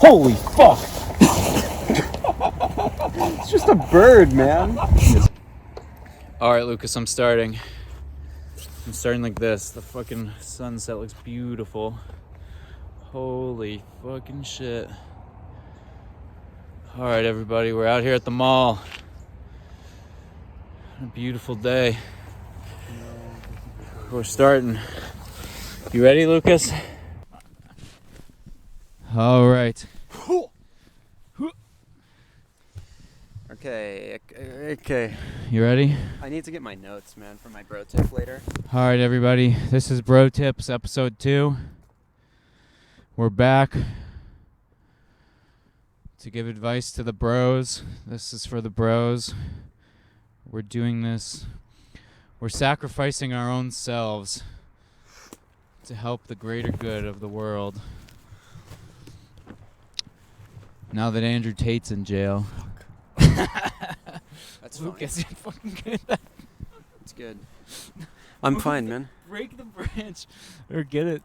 Holy fuck! It's just a bird, man. Alright, Lucas, I'm starting. I'm starting like this. The fucking sunset looks beautiful. Holy fucking shit. Alright, everybody, we're out here at the mall. A beautiful day. We're starting. You ready, Lucas? Alright. Okay. You ready? I need to get my notes, man, for my bro tip later. Alright, everybody. This is Bro Tips, episode 2. We're back to give advice to the bros. This is for the bros. We're doing this. We're sacrificing our own selves to help the greater good of the world. Now that Andrew Tate's in jail. That's Lucas, you're fucking good. It's good. I'm fine, man. Break the branch or get it.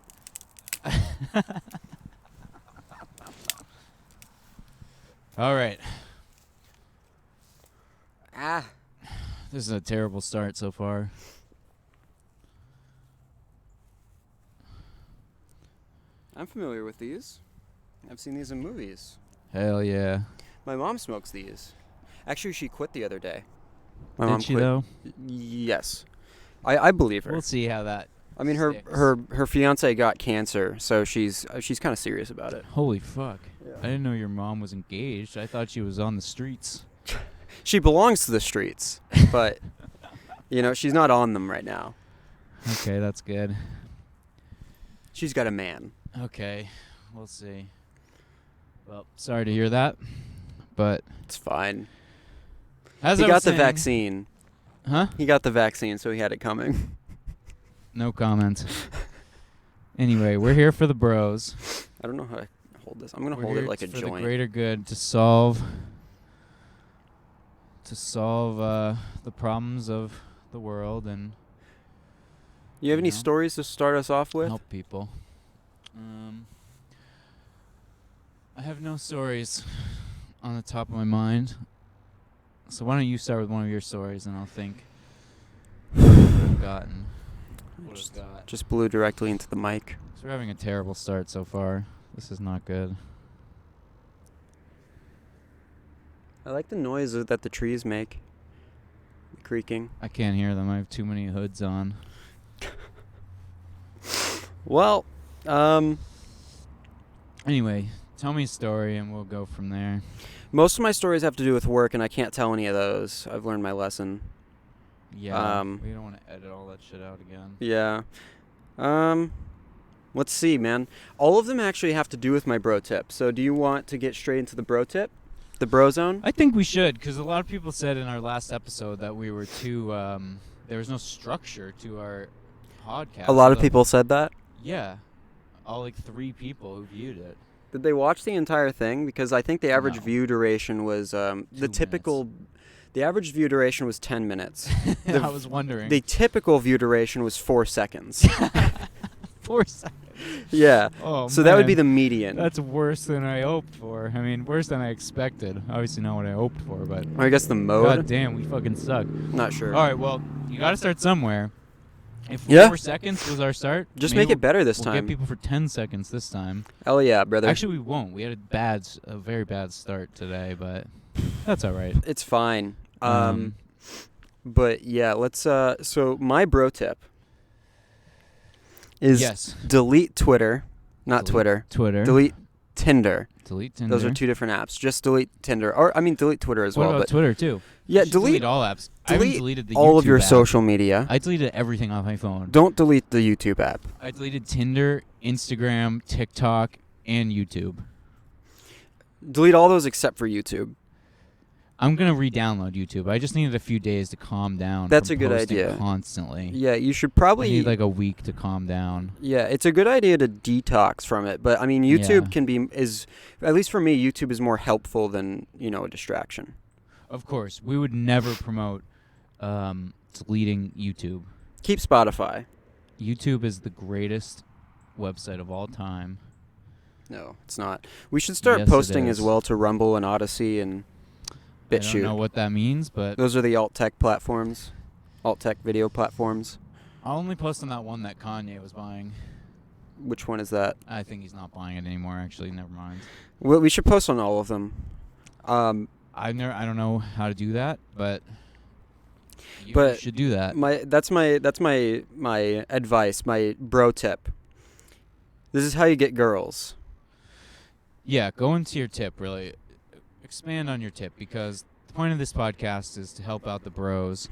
All right. This is a terrible start so far. I'm familiar with these. I've seen these in movies. Hell yeah. My mom smokes these. Actually, she quit the other day. Did she, though? Yes. I believe her. We'll see how that I mean, sticks. her fiance got cancer, so she's kind of serious about it. Holy fuck. Yeah. I didn't know your mom was engaged. I thought she was on the streets. She belongs to the streets, but, she's not on them right now. Okay, that's good. She's got a man. Okay, we'll see. Well, sorry to hear that, but It's fine. as He I got was the saying- vaccine. Huh? He got the vaccine, so he had it coming. No comment. Anyway, we're here for the bros. I don't know how to hold this. I'm going to We're hold it here like a for joint. the greater good to solve the problems of the world and You have any know? stories to start us off with? help people. I have no stories on the top of my mind. So why don't you start with one of your stories and I'll think what I've gotten. Just blew directly into the mic. So we're having a terrible start so far. This is not good. I like the noise that the trees make. The creaking. I can't hear them. I have too many hoods on. Well, Anyway, tell me a story and we'll go from there. most of my stories have to do with work, and I can't tell any of those. I've learned my lesson. Yeah, we don't want to edit all that shit out again. Yeah. Let's see, man. All of them actually have to do with my bro tip. So do you want to get straight into the bro tip? The bro zone? I think we should, because a lot of people said in our last episode that we were too, there was no structure to our podcast. A lot of So- people said that. Yeah. All like 3 people who viewed it. Did they watch the entire thing? Because I think the average No. view duration was the average view duration was 10 minutes. I was wondering. The typical view duration was 4 seconds. 4 seconds. Yeah. Oh, So that would be man. the median. That's worse than I hoped for. I mean, worse than I expected. Obviously not what I hoped for, but Or I guess the mode. god damn, we fucking suck. Not sure. All right, well, you got to start somewhere. If Yeah. 4 seconds was our start, Just maybe make it better this we'll time. get people for 10 seconds this time. Hell yeah, brother. Actually, we won't. We had a very bad start today, but that's all right. It's fine. But yeah, let's so my bro tip is yes. delete Twitter, not Delete Twitter. Twitter. Delete Tinder. Delete Tinder. Those are 2 different apps. Just delete Tinder, or I mean delete Twitter as What well. about But Twitter too? yeah, You should delete all apps. I haven't delete deleted the all of YouTube your app. social media. I deleted everything off my phone. Don't delete the YouTube app. I deleted Tinder, Instagram, TikTok, and YouTube. Delete all those except for YouTube. I'm gonna re-download YouTube. I just needed a few days to calm down. That's from a good posting idea. Constantly. Yeah, you should I probably need like a week to calm down. Yeah, it's a good idea to detox from it, but I mean YouTube Yeah. can be at least for me YouTube is more helpful than, a distraction. Of course, we would never promote deleting YouTube. Keep Spotify. YouTube is the greatest website of all time. No, it's not. We should start Yes, it posting as is. well to Rumble and Odyssey and I don't know BitChute. what that means, but Those are the alt-tech platforms, alt-tech video platforms. I'll only post on that one that Kanye was buying. Which one is that? I think he's not buying it anymore. Actually, never mind. Well, we should post on all of them. I don't know how to do that, but you But should do that. that's my advice, my bro tip. This is how you get girls. Yeah, go into your tip, really. Expand on your tip, because the point of this podcast is to help out the bros.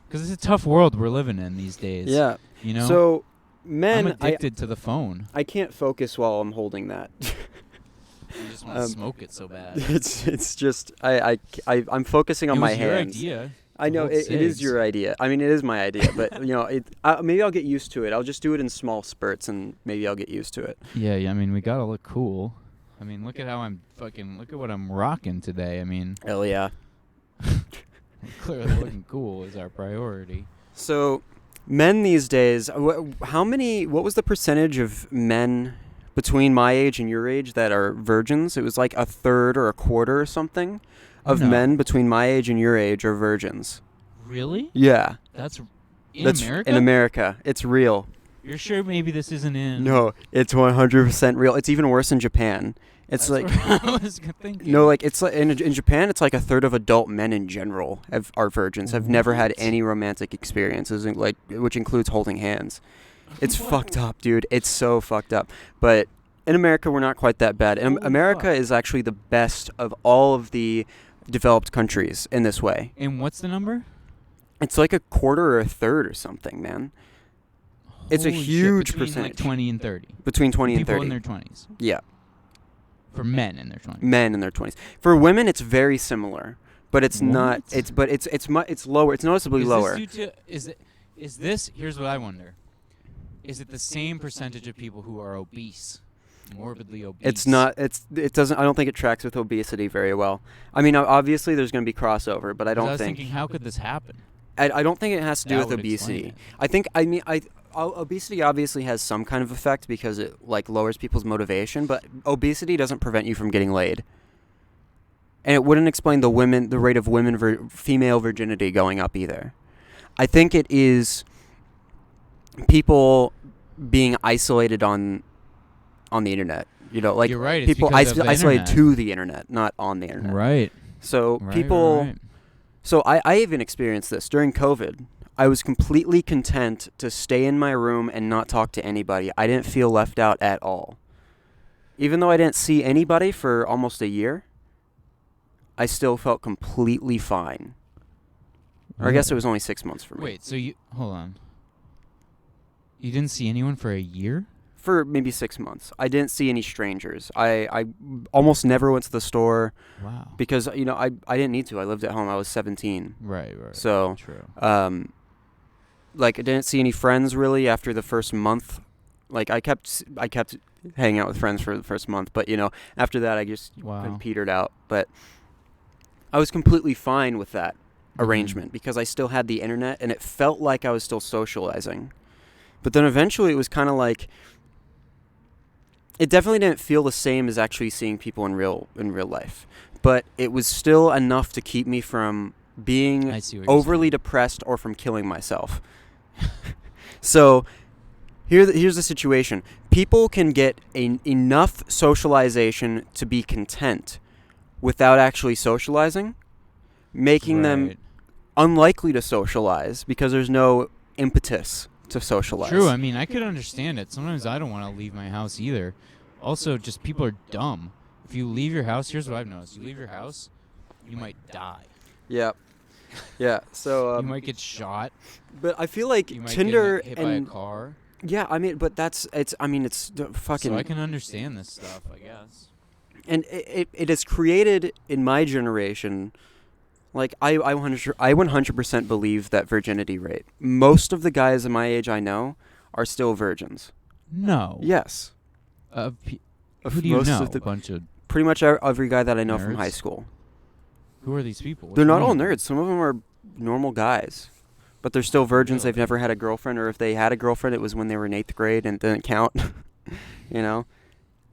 Because it's a tough world we're living in these days. Yeah. You know? So, men, I'm addicted to the phone. I can't focus while I'm holding that. I just want to smoke it so bad. It's just I'm focusing on my hands. It was your idea. I know it is Cigs. your idea. I mean, it is my idea, but maybe I'll get used to it. I'll just do it in small spurts, and maybe I'll get used to it. Yeah. I mean, we gotta look cool. I mean, look at how look at what I'm rocking today. I mean, Hell yeah. clearly looking cool is our priority. So, men these days, what was the percentage of men between my age and your age that are virgins? It was like a third or a quarter or something of No. men between my age and your age are virgins. Really? Yeah. That's That's America? in America. It's real. You're sure maybe this isn't in? No, it's 100% real. It's even worse in Japan. It's That's like what I was thinking. no, like it's like in Japan, it's like a third of adult men in general are virgins. Have never had What? any romantic experiences, like which includes holding hands. It's fucked up, dude. It's so fucked up. But in America, we're not quite that bad. And Holy America fuck. is actually the best of all of the developed countries in this way. And what's the number? It's like a quarter or a third or something, man. It's a Holy shit, huge between percentage. like 20 and 30. Between 20 and People 30. in their 20s. Yeah. For men in their 20s. Men in their 20s. For women, it's very similar, but it's not. What? It's lower. It's noticeably lower. Is this? Here's what I wonder. Is it the same percentage of people who are obese, morbidly obese? It's not. It doesn't. I don't think it tracks with obesity very well. I mean, obviously there's going to be crossover, but I 'Cause don't I was think. thinking, how could this happen? I don't think it has to do That with would explain obesity. it. I think. Obesity obviously has some kind of effect because it like lowers people's motivation, but obesity doesn't prevent you from getting laid. And it wouldn't explain the rate of female virginity going up either. I think it is people being isolated on the internet. You know, like You're right, it's people because of the isolated internet. to the internet, not on the internet. Right. So Right, people. right. So I even experienced this during COVID. I was completely content to stay in my room and not talk to anybody. I didn't feel left out at all. Even though I didn't see anybody for almost a year, I still felt completely fine. Or I guess it was only 6 months for me. Wait, so hold on. You didn't see anyone for a year? For maybe 6 months. I didn't see any strangers. I almost never went to the store Wow. because, I didn't need to. I lived at home. I was 17. Right. So, True. I didn't see any friends really after the first month. Like I kept hanging out with friends for the first month, but after that I just Wow. petered out. But I was completely fine with that arrangement because I still had the internet and it felt like I was still socializing. But then eventually it was kind of like it definitely didn't feel the same as actually seeing people in real life. But it was still enough to keep me from being I see what you're overly saying. depressed or from killing myself. So here's the situation. People can get enough socialization to be content without actually socializing, making them Right. unlikely to socialize because there's no impetus to socialize. True. I mean, I could understand it. Sometimes I don't want to leave my house either. Also, just people are dumb. If you leave your house, here's what I've noticed. You leave your house, you might die. Yeah. Yeah. So You might get shot. but I feel like You might Tinder get hit by a and car. yeah, I mean, but it's fucking So I can understand this stuff, I guess. and it has created in my generation, like I 100% believe that virginity rate. Most of the guys in my age I know are still virgins. No. Yes, Who do you most know? of the- A bunch of. pretty much every guy that I know from high Nerds? school. Who are these people? They're What's not all wrong? nerds. Some of them are normal guys, but they're still virgins. Really? They've never had a girlfriend, or if they had a girlfriend, it was when they were in 8th grade and it didn't count.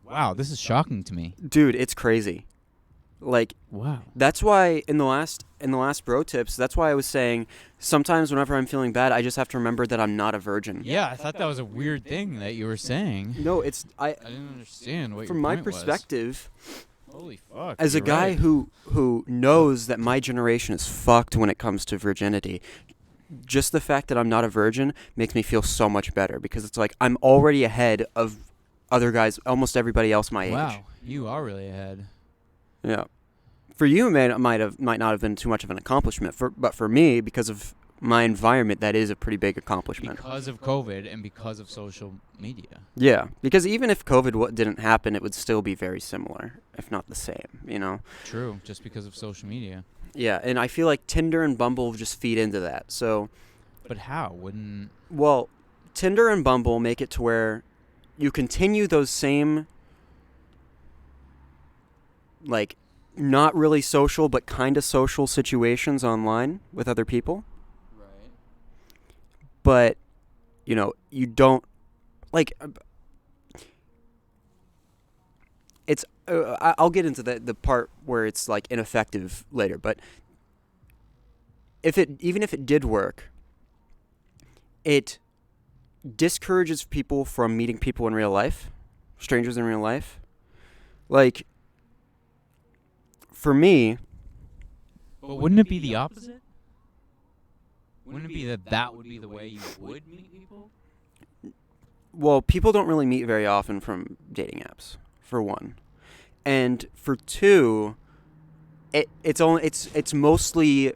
Wow, this is shocking to me. Dude, it's crazy. Like, Wow. that's why in the last bro tips, that's why I was saying sometimes whenever I'm feeling bad, I just have to remember that I'm not a virgin. Yeah, I thought that was a weird thing that you were saying. No, I didn't understand what from your my point was. perspective, Holy fuck. as a you're guy right. who knows that my generation is fucked when it comes to virginity, just the fact that I'm not a virgin makes me feel so much better, because it's like I'm already ahead of other guys, almost everybody else my age. Wow, you are really ahead. Yeah. For you, it might not have been too much of an accomplishment. But for me, because of my environment, that is a pretty big accomplishment. Because of COVID and because of social media. Yeah, because even if COVID didn't happen, it would still be very similar, if not the same, you know? True, just because of social media. Yeah, and I feel like Tinder and Bumble just feed into that. So, But how? Wouldn't... well, Tinder and Bumble make it to where you continue those same, like, not really social but kind of social situations online with other people. Right. But, you know, you don't, like, it's, I'll get into the part where it's, like, ineffective later, but even if it did work, it discourages people from meeting people in real life, strangers in real life. Like, for me... But wouldn't it be the opposite? Wouldn't it be that would be the way you would meet people? Well, people don't really meet very often from dating apps, for one. And for two, it's mostly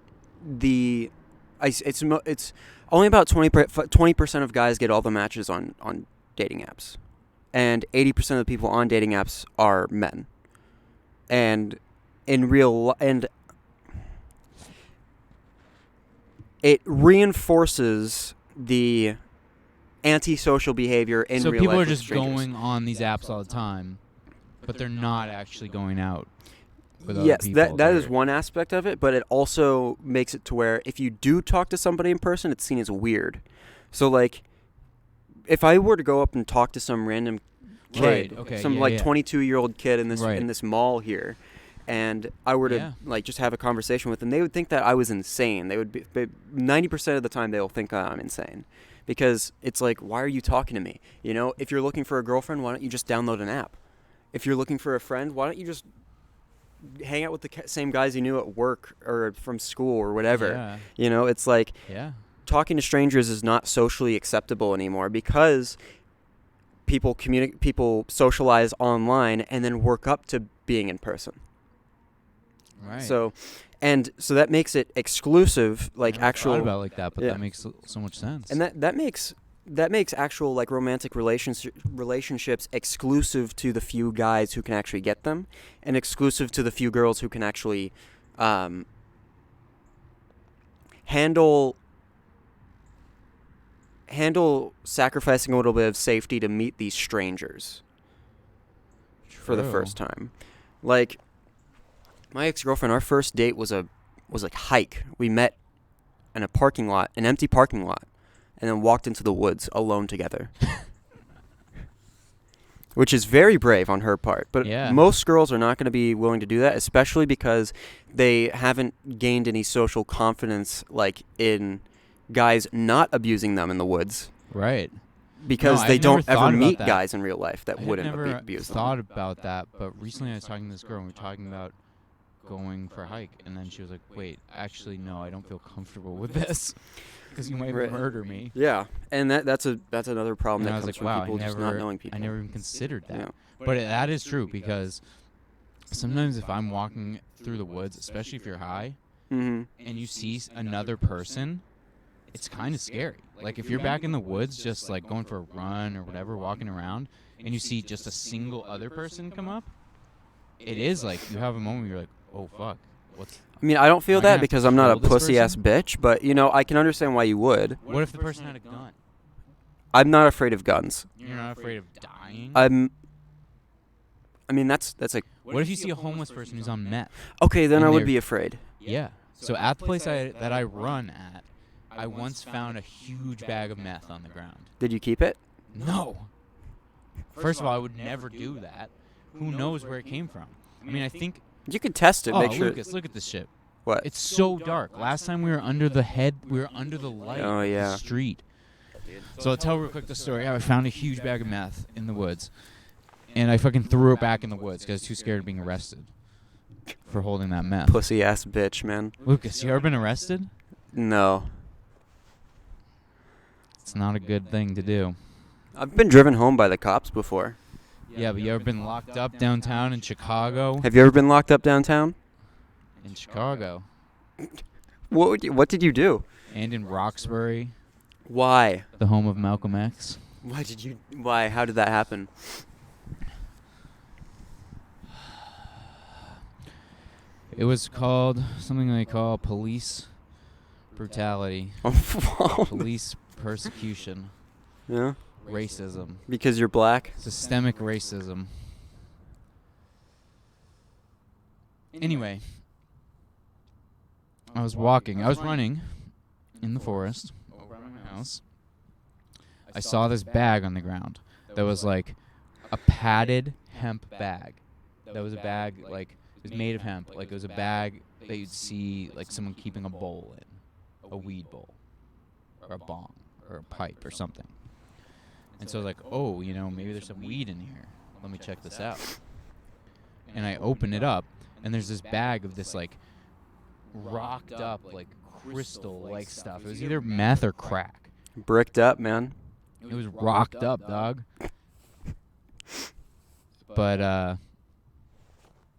the... It's only about 20% of guys get all the matches on dating apps. And 80% of the people on dating apps are men. And and it reinforces the antisocial behavior in real life. So people are with just strangers. going on these apps all the time, but they're not actually going out with other Yes, people. that is one aspect of it, but it also makes it to where if you do talk to somebody in person, it's seen as weird. So, like, if I were to go up and talk to some random kid, Right, okay, some yeah, like yeah. 22-year-old kid in Right. this mall here, and I were to Yeah. like just have a conversation with them, they would think that I was insane. They would be 90% of the time they'll think I'm insane, because it's like, why are you talking to me? You know, if you're looking for a girlfriend, why don't you just download an app? If you're looking for a friend, why don't you just hang out with the same guys you knew at work or from school or whatever? Yeah. You know, it's like Yeah. talking to strangers is not socially acceptable anymore, because people socialize online and then work up to being in person. Right. So that makes it exclusive, like I never actual. thought about it like that, but yeah. that makes so much sense. And that makes actual like romantic relationships exclusive to the few guys who can actually get them, and exclusive to the few girls who can actually handle sacrificing a little bit of safety to meet these strangers for the True. first time. Like, my ex-girlfriend, our first date was like hike. We met in an empty parking lot, and then walked into the woods alone together. Which is very brave on her part. But Yeah. most girls are not going to be willing to do that, especially because they haven't gained any social confidence, like, in guys not abusing them in the woods. Right. Because No, they I've don't never ever thought about meet that. guys in real life that I wouldn't had never abuse them. thought about that, but recently I was talking to this girl and we were talking about going for a hike, and then she was like, wait, actually, no, I don't feel comfortable with this because you might Right. murder me. Yeah, and that's another problem And I that was comes like, from wow, people just not knowing people. I never even considered that. Yeah. But that is true, because sometimes if I'm walking through the woods, especially if you're high, Mm-hmm. and you see another person, it's kind of scary. Like, if you're back in the woods just, like, going for a run or whatever, walking around, and you see just a single other person come up, it is like you have a moment where you're like, oh, fuck. I mean, I don't feel Am I gonna that have because to I'm not a kill this pussy-ass person? bitch, but, you know, I can understand why you would. What if the person had a gun? I'm not afraid of guns. You're not afraid of dying? I mean, that's like... What if you see a homeless person who's on meth? Okay, then And I would they're- be afraid. Yeah. So at the place that I run at, I once found a huge bag of meth on the ground. Did you keep it? No. First of all, I would never do that. who knows where it came from? I mean, I think. You can test it. Oh, Make sure. Lucas, look at this shit. What? It's so dark. Last time we were under the light Oh, of yeah. the street. So I'll tell real quick the story. I found a huge bag of meth in the woods, and I fucking threw it back in the woods because I was too scared of being arrested for holding that meth. Pussy ass bitch, man. Lucas, you ever been arrested? No. It's not a good thing to do. I've been driven home by the cops before. Yeah, but you ever been locked up downtown in Chicago? Have you ever been locked up downtown? In Chicago. What did you do? And in Roxbury, Why? the home of Malcolm X. Why? How did that happen? It was called something they call police brutality, police persecution, Yeah. racism, Because you're black? systemic racism. Anyway, I was running in the forest over by my house. I saw this bag on the ground that was like a padded hemp bag. That was a bag, like, it was made of hemp. Like, it was a bag that you'd see, like, someone keeping a bowl in. A weed bowl. Or a bong. Or a pipe or something. And so I was like, oh, you know, maybe there's some weed in here. Let me check this out. And I open it up, and there's this bag of this, like, rocked up, like, crystal-like stuff. It was either meth or crack. Bricked up, man. It was rocked up, dog. But,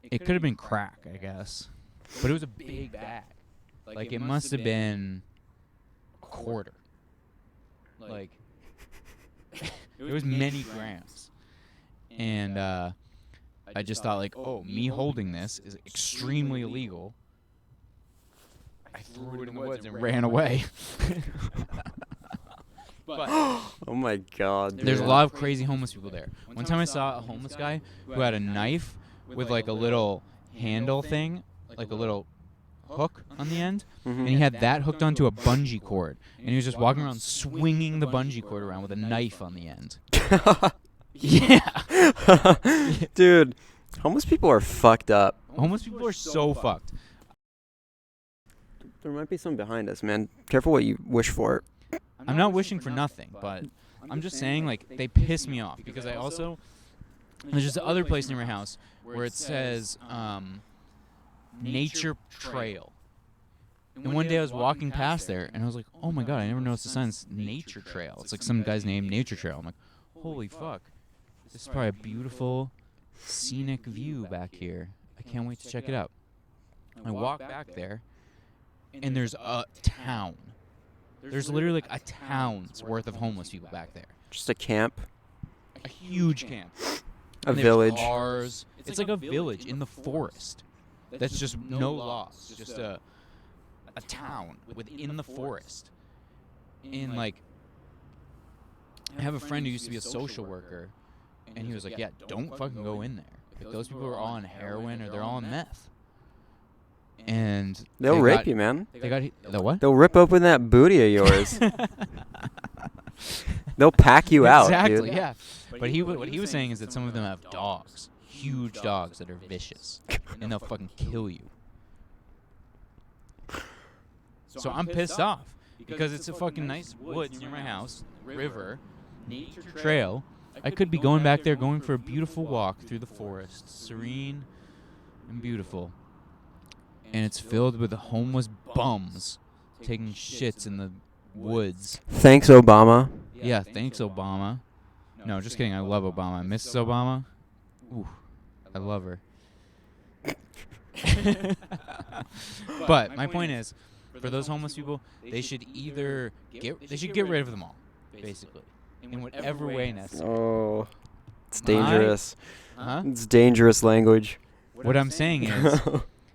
it could have been crack, I guess. But it was a big bag. Like, it must have been a quarter. Like, it was many grams. And, I just thought, like, oh, me holding this is extremely illegal. I threw it in the woods and ran away. But Oh my god. there's a dude. lot of crazy homeless people there. One time I saw a homeless guy who had a knife with like a little handle thing, like a little hook on the end, and he had that hooked onto a bungee cord, and he was just walking around swinging the bungee cord around with a knife on the end. Yeah. Dude, homeless people are fucked up. Homeless people are so fucked. There might be some behind us, man. Careful what you wish for. I'm not wishing for nothing, but I'm just saying, like, they piss me off because I also, there's just other place near my house where it says nature trail. And one day I was walking past there and I was like, oh my god, I never noticed the sign. It's nature trail. It's like some guy's name, Nature Trail. I'm like, holy fuck. This is probably a beautiful scenic view back here. I can't wait to check it out. I walk back there and there's a town. There's literally like a town's worth of homeless people back there. Just a camp. A huge camp. A And there's village. Cars. It's like a village in the forest. That's just no laws. Just a town within the forest. And like, I have a friend who used to be a social worker, and he was like, yeah, don't fucking go in there. Like, those people are all on heroin or they're all on meth. And They'll they rape got- you, man. They got the what? They'll rip open that booty of yours. They'll pack you out, Exactly, dude. yeah. But what he was saying is that some of them have dogs, huge dogs that are vicious, and they'll fucking kill you. So I'm pissed off because it's a fucking nice woods near my house, river, nature trail. I could be going back there, going for a beautiful walk through the forest, serene and beautiful. And it's filled with homeless bums taking shits in the woods. Thanks, Obama. Yeah, thanks, Obama. No, just kidding. I love Obama. Mrs. Obama? Ooh, I love her. But my point is, for those homeless people, they should either get rid of them all, basically, in whatever way necessary. Oh, it's dangerous. Huh? It's dangerous language. What I'm saying is,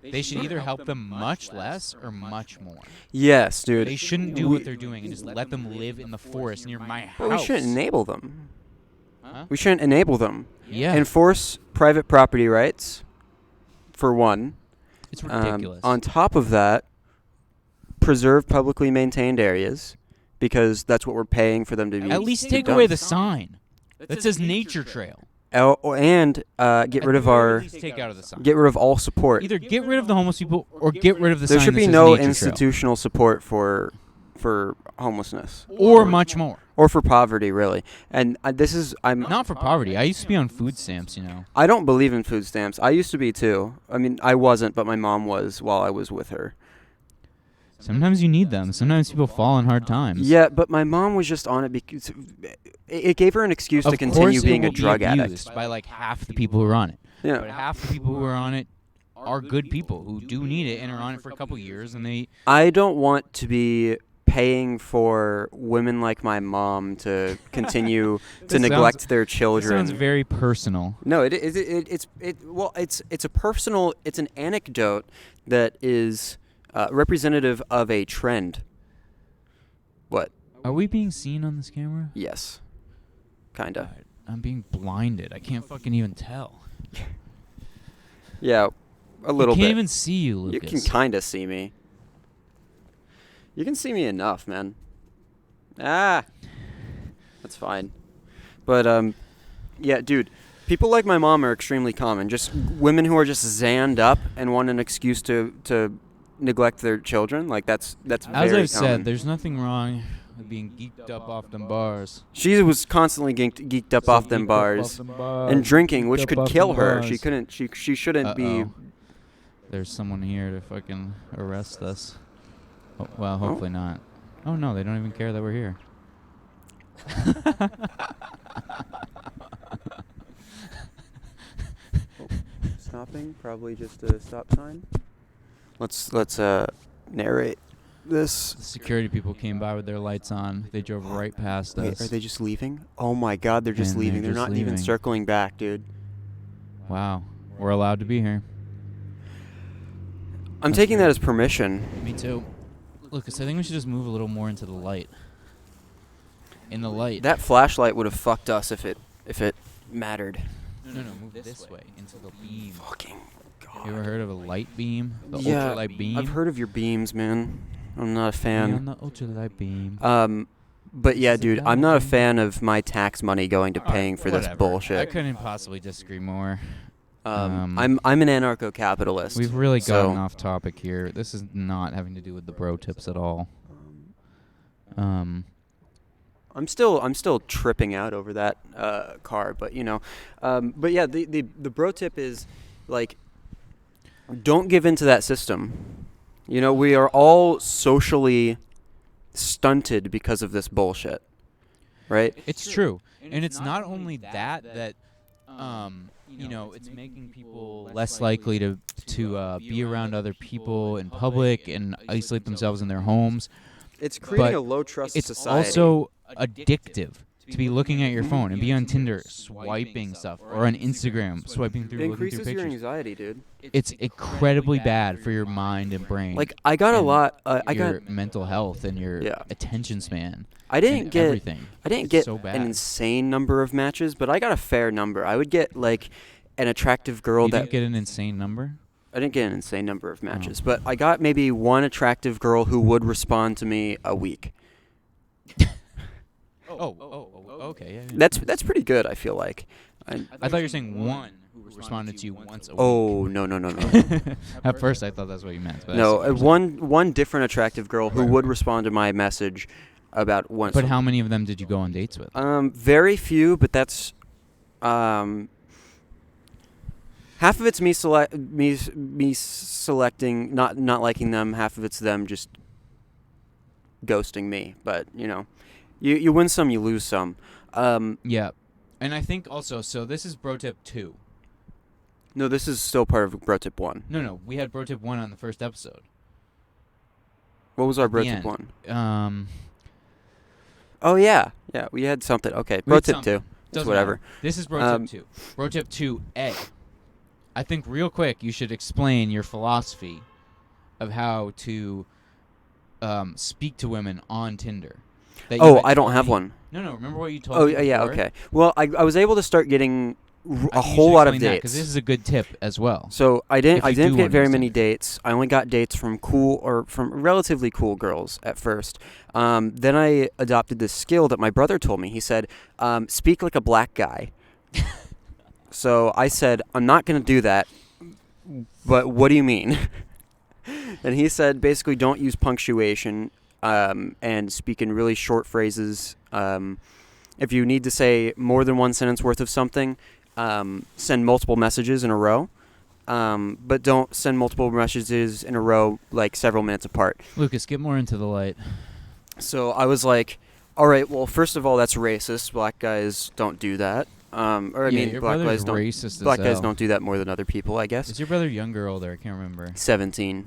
they should either help them much less or much more. Yes, dude. They shouldn't do what they're doing and just let them live in the forest near my house. But we shouldn't enable them. Huh? We shouldn't enable them. Yeah. Enforce private property rights, for one. It's ridiculous. On top of that, preserve publicly maintained areas, because that's what we're paying for them to be. At least take done. away the sign that says nature trail. And get rid of our Please take out of the sign. get rid of all support. Either get rid of the homeless people or get rid of the There sign should that be says no nature trail. institutional support for homelessness Or much more. or for poverty, really. And I'm Not for poverty. I used to be on food stamps, I don't believe in food stamps. I used to be too. I mean, I wasn't, but my mom was while I was with her. Sometimes you need them. Sometimes people fall in hard times. Yeah, but my mom was just on it because it gave her an excuse to continue being a drug addict. By like half the people who are on it. Yeah. But half the people who are on it are good people who do need it and are on it for a couple years, and they. I don't want to be paying for women like my mom to continue to neglect their children. That sounds very personal. No, it's an anecdote that is representative of a trend. What? Are we being seen on this camera? Yes. Kinda. God, I'm being blinded. I can't fucking even tell. Yeah, a little I bit. can't even see you, Lucas. You can kinda see me. You can see me enough, man. That's fine. But yeah, dude. People like my mom are extremely common. Just women who are just zanned up and want an excuse to neglect their children. Like that's very As I've common. said, there's nothing wrong with being geeked up off them bars. She was constantly geeked up off them bars and drinking, which could kill her. She couldn't. She shouldn't be. There's someone here to fucking arrest us. Oh, well, hopefully not. Oh no, they don't even care that we're here. Stopping, probably just a stop sign. Let's narrate this. The security people came by with their lights on. They drove right past Wait, us. are they just leaving? Oh my God, they're just And leaving. they're They're just not even leaving. circling back, dude. Wow, we're allowed to be here. I'm taking that as permission. Me too. Lucas, I think we should just move a little more into the light. In the light. That flashlight would have fucked us if it mattered. No, move this way into the beam. Fucking God. You ever heard of a light beam? The Yeah, ultralight beam? I've heard of your beams, man. I'm not a Me on fan. the ultralight beam. But yeah, Is it dude, that I'm not a thing? fan of my tax money going to paying for this Whatever. I bullshit. couldn't possibly disagree more. I'm an anarcho-capitalist. We've really so- gotten off topic here. This is not having to do with the bro tips at all. I'm still tripping out over that car, but but yeah, the bro tip is like, don't give into that system. We are all socially stunted because of this bullshit, right? It's true. And it's not only that it's making people less likely to be around other people in public and isolate themselves in their homes. It's creating But a low trust It's society. also addictive to be looking at your phone and be on Tinder swiping stuff or on Instagram swiping it through looking through increases your pictures. anxiety, dude. It's incredibly bad for your mind and brain. Like I got a and lot. your mental health and your Yeah. attention span. I didn't and get. everything. I didn't It's get so bad. an insane number of matches, but I got a fair number. I would get like an attractive girl You that didn't get an insane number? I didn't get an insane number of matches, but I got maybe one attractive girl who would respond to me a week. Okay. Yeah. That's pretty good, I feel like. I thought you were saying one who responded to you once a week. Oh, no. At first, I thought that's what you meant. But No, I see what you're saying. one different attractive girl who would respond to my message about once. But how many of them did you go on dates with? Very few, but that's half of it's me selecting, not liking them. Half of it's them just ghosting me. But you win some, you lose some. Yeah. And I think also, so this is bro tip 2. No, this is still part of bro tip 1. No, we had bro tip 1 on the first episode. What was our bro the tip end. 1? Oh yeah, we had something. Okay, bro tip 2. It's Doesn't whatever. matter. This is bro tip 2. Bro tip 2A. I think real quick you should explain your philosophy of how to speak to women on Tinder. that you Oh, had I don't told have me. one. No, remember what you told Oh, me yeah, before? okay. Well, I was able to start getting I a think you whole should lot of explain that, dates. 'cause this is a good tip as well. So I if didn't you do get wanna very use many Tinder. dates. I only got dates from relatively cool girls at first. Then I adopted this skill that my brother told me. He said, "Speak like a black guy." So I said, I'm not going to do that, but what do you mean? And he said, basically, don't use punctuation and speak in really short phrases. If you need to say more than one sentence worth of something, send multiple messages in a row. But don't send multiple messages in a row, like several minutes apart. Lucas, get more into the light. So I was like, all right, well, first of all, that's racist. Black guys don't do that. Your black brother's guys don't. racist as Black guys hell. don't do that more than other people, I guess. Is your brother younger or older? I can't remember. 17.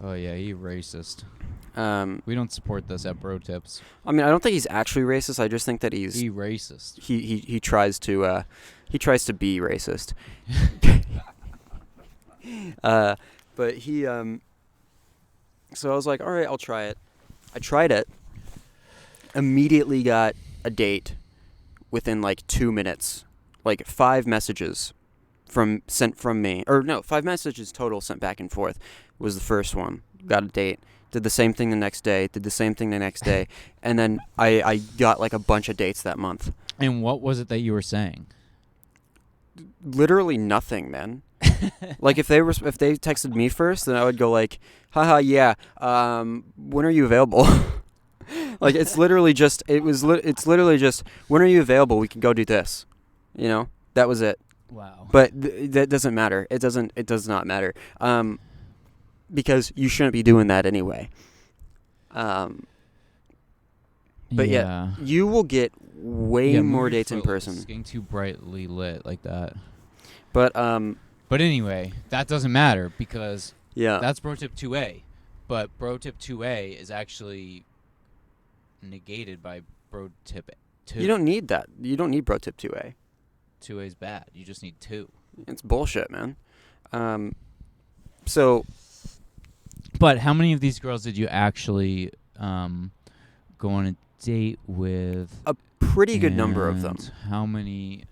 Oh yeah, he racist. I We don't support this at Bro Tips. mean, I don't think he's actually racist. I just think that He racist. he tries to be racist. But he So I was like, all right, I'll try it. I tried it. Immediately got a date within like 2 minutes. Like 5 messages sent from me. Or no, 5 messages total sent back and forth was the first one. Got a date. Did the same thing the next day. Did the same thing the next day. And then I got like a bunch of dates that month. And what was it that you were saying? Literally nothing, man. Like if they texted me first, then I would go like, haha, yeah. When are you available? Like it's literally just when are you available? We can go do this. You know, that was it. Wow. But that doesn't matter. It does not matter. Because you shouldn't be doing that anyway. But yeah, you will get way more dates in person. It's getting too brightly lit like that. But anyway, that doesn't matter because yeah, that's Bro Tip 2A. But Bro Tip 2A is actually negated by Bro Tip 2. You don't need that. You don't need Bro Tip 2A. 2A is bad. You just need 2. It's bullshit, man. So. But how many of these girls did you actually go on a date with? A pretty good number of them. How many?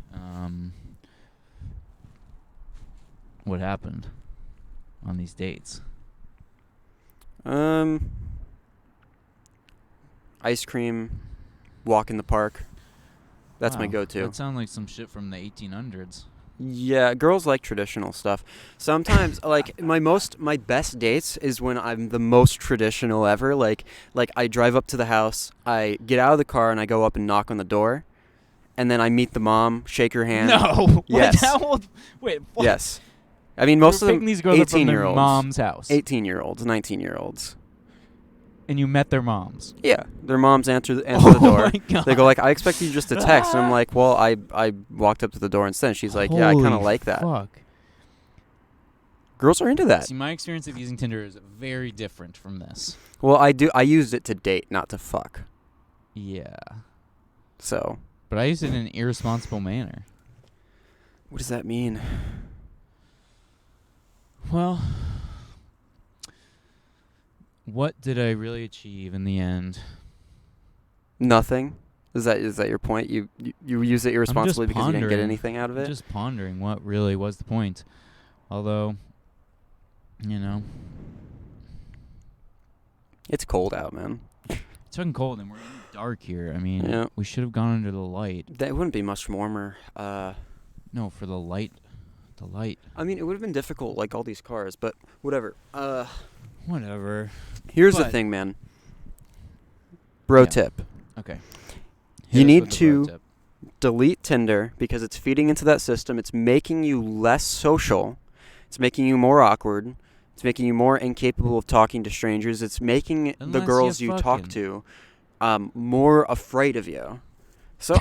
What happened on these dates? Ice cream, walk in the park. That's my go-to. That sounds like some shit from the 1800s. Yeah, girls like traditional stuff. Sometimes, like my best dates is when I'm the most traditional ever. Like I drive up to the house, I get out of the car, and I go up and knock on the door, and then I meet the mom, shake her hand. No. Yes. Wait. What? Yes. I mean, most of them these girls 18-year-olds. Mom's house. 18-year-olds, 19-year-olds. And you met their moms. Yeah, their moms answer the door. My God. They go like, "I expect you just to text," and I'm like, "Well, I walked up to the door instead." She's like, "Yeah, I kind of like that." Fuck. Girls are into that. See, my experience of using Tinder is very different from this. Well, I used it to date, not to fuck. Yeah. So. But I used it in an irresponsible manner. What does that mean? Well, what did I really achieve in the end? Nothing. Is that your point? You use it irresponsibly because you didn't get anything out of it? I'm just pondering what really was the point. Although, you know. It's cold out, man. It's fucking cold and we're in the dark here. I mean, Yeah. we should have gone under the light. That wouldn't be much warmer. No, for the light. The light. I mean, it would have been difficult, like all these cars, but whatever. Whatever. Here's the thing, man. Bro tip. Okay. You need to delete Tinder because it's feeding into that system. It's making you less social. It's making you more awkward. It's making you more incapable of talking to strangers. It's making the girls you talk to more afraid of you. So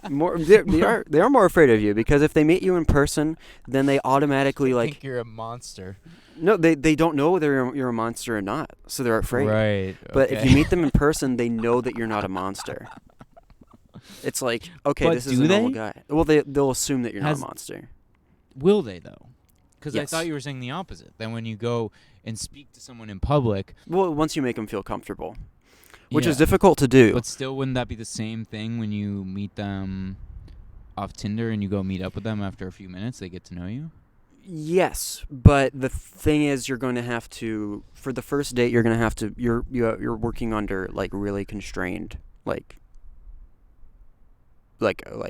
they are more afraid of you because if they meet you in person, then they automatically think you're a monster. No, they don't know whether you're a monster or not, so they're afraid. Right. But if you meet them in person, they know that you're not a monster. It's like, okay, but this is a normal guy. Well, they'll assume that you're not a monster. Will they though? Because Yes. I thought you were saying the opposite. Then when you go and speak to someone in public, Well, once you make them feel comfortable, which yeah. is difficult to do. But still, wouldn't that be the same thing when you meet them off Tinder and you go meet up with them after a few minutes? They get to know you? Yes, but the thing is, you're going to have to, for the first date, you're going to have to, you're working under, like, really constrained, like,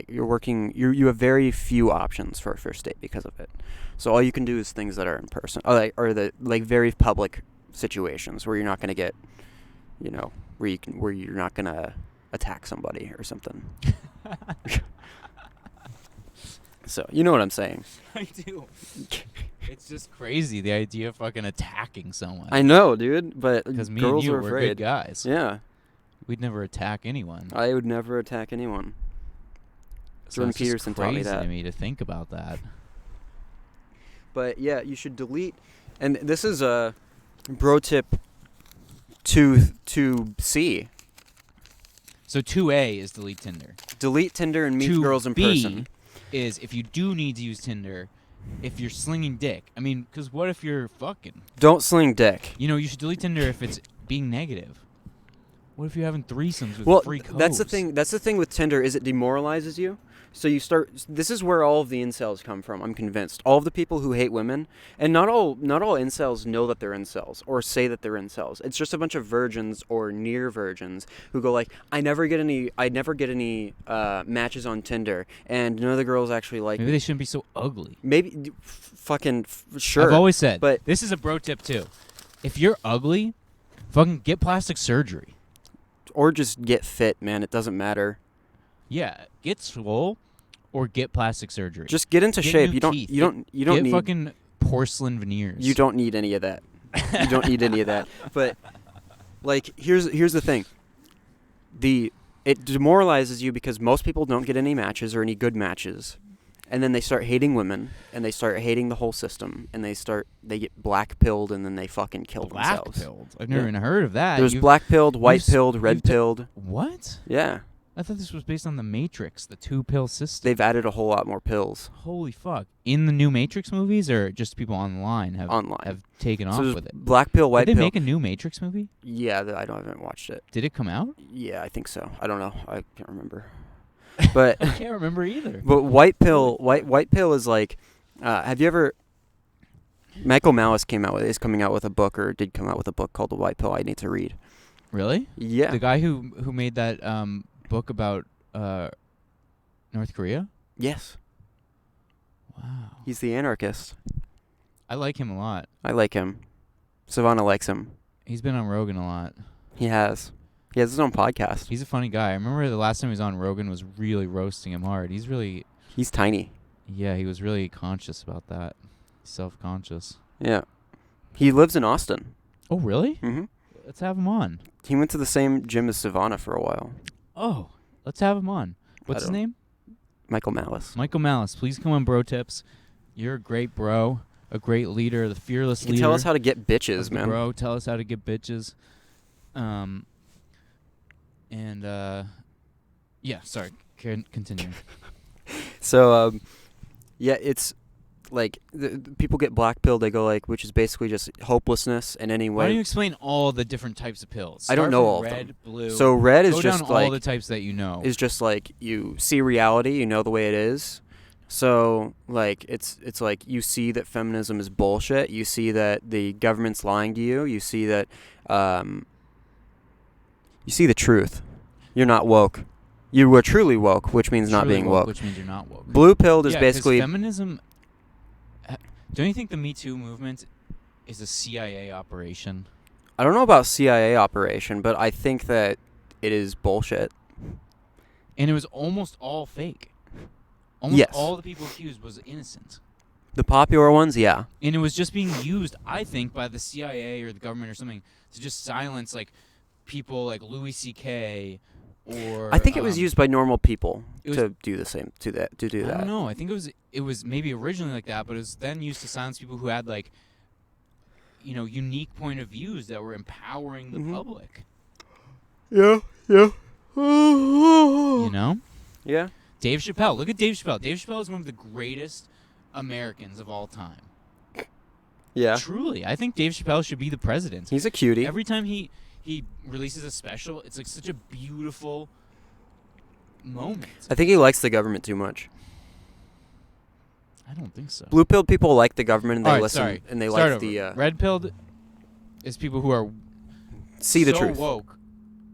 you're working. You have very few options for a first date because of it. So all you can do is things that are in person, or the very public situations where you're not gonna get, where you're not gonna attack somebody or something. So you know what I'm saying. I do. It's just crazy, the idea of fucking attacking someone. I know, dude, but Because me girls and you are were afraid. good guys. Yeah, We'd never attack anyone. I would never attack anyone. So Jordan it's just Peterson taught me crazy that. to me to think about that. But yeah, you should delete. And this is a bro tip to C. So 2A is delete Tinder. Delete Tinder and meet 2B girls in person. is if you do need to use Tinder, if you're slinging dick. I mean, because what if you're fucking? Don't sling dick. You should delete Tinder if it's being negative. What if you're having threesomes with free codes? That's the thing. That's the thing with Tinder is it demoralizes you. So you start. This is where all of the incels come from. I'm convinced. All of the people who hate women, and not all incels know that they're incels or say that they're incels. It's just a bunch of virgins or near virgins who go like, I never get any matches on Tinder, and none of the girls actually like. Maybe they shouldn't be so ugly. Maybe, sure. I've always said, but this is a bro tip too. If you're ugly, fucking get plastic surgery. Or just get fit, man. It doesn't matter. Yeah, get swole or get plastic surgery. Just get into Get shape. new You don't teeth. you don't get need fucking porcelain veneers. You don't need any of that. You don't need any of that. But like here's the thing. It demoralizes you because most people don't get any matches or any good matches. And then they start hating women and they start hating the whole system and they get black-pilled and then they fucking kill themselves. Black-pilled? I've never even heard of that. There's black-pilled, white-pilled, red-pilled. What? Yeah. I thought this was based on the Matrix, the 2-pill system. They've added a whole lot more pills. Holy fuck. In the new Matrix movies or just people online have taken So off with it? Black pill, white Did they pill. make a new Matrix movie? Yeah, I haven't watched it. Did it come out? Yeah, I think so. I don't know. I can't remember. But I can't remember either. But white pill is like, have you ever? Michael Malice is coming out with a book or did come out with a book called The White Pill. I need to read. Really? Yeah. The guy who made that book about North Korea? Yes. Wow. He's the anarchist. I like him a lot. I like him. Savannah likes him. He's been on Rogan a lot. He has. He has his own podcast. He's a funny guy. I remember the last time he was on Rogan was really roasting him hard. He's tiny. Yeah, he was really conscious about that. Self-conscious. Yeah. He lives in Austin. Oh, really? Mm-hmm. Let's have him on. He went to the same gym as Savannah for a while. Oh, let's have him on. What's his name? Michael Malice. Michael Malice. Please come on Bro Tips. You're a great bro, a great leader, the fearless leader. Tell us how to get bitches, man. Bro, tell us how to get bitches. Yeah, sorry. Continue. So, yeah, it's like people get black pill. They go like, which is basically just hopelessness in any way. Why don't you explain all the different types of pills? I don't know all red, of them. Blue. So red is Go just down like all the types that you know. Is just like you see reality, you know the way it is. So like it's like you see that feminism is bullshit. You see that the government's lying to you. You see that you see the truth. You're not woke. You were truly woke, which means not being woke. Which means you're not woke. Blue pilled is Yeah, basically feminism. Don't you think the Me Too movement is a CIA operation? I don't know about CIA operation, but I think that it is bullshit. And it was almost all fake. Almost Yes. all the people accused was innocent. The popular ones, yeah. And it was just being used, I think, by the CIA or the government or something to just silence like people like Louis C.K. or I think it was used by normal people it was- to do the same to that to do I that. don't know. I think it was maybe originally like that, but it was then used to silence people who had like unique point of views that were empowering the Mhm. public. Yeah, yeah. You know? Yeah. Dave Chappelle. Look at Dave Chappelle. Dave Chappelle is one of the greatest Americans of all time. Yeah. Truly. I think Dave Chappelle should be the president. He's a cutie. Every time he releases a special, it's like such a beautiful moment. I think he likes the government too much. I don't think so. Blue pilled people like the government and they All right, listen sorry. and they Start like over. the Red pilled is people who are see the so truth. woke.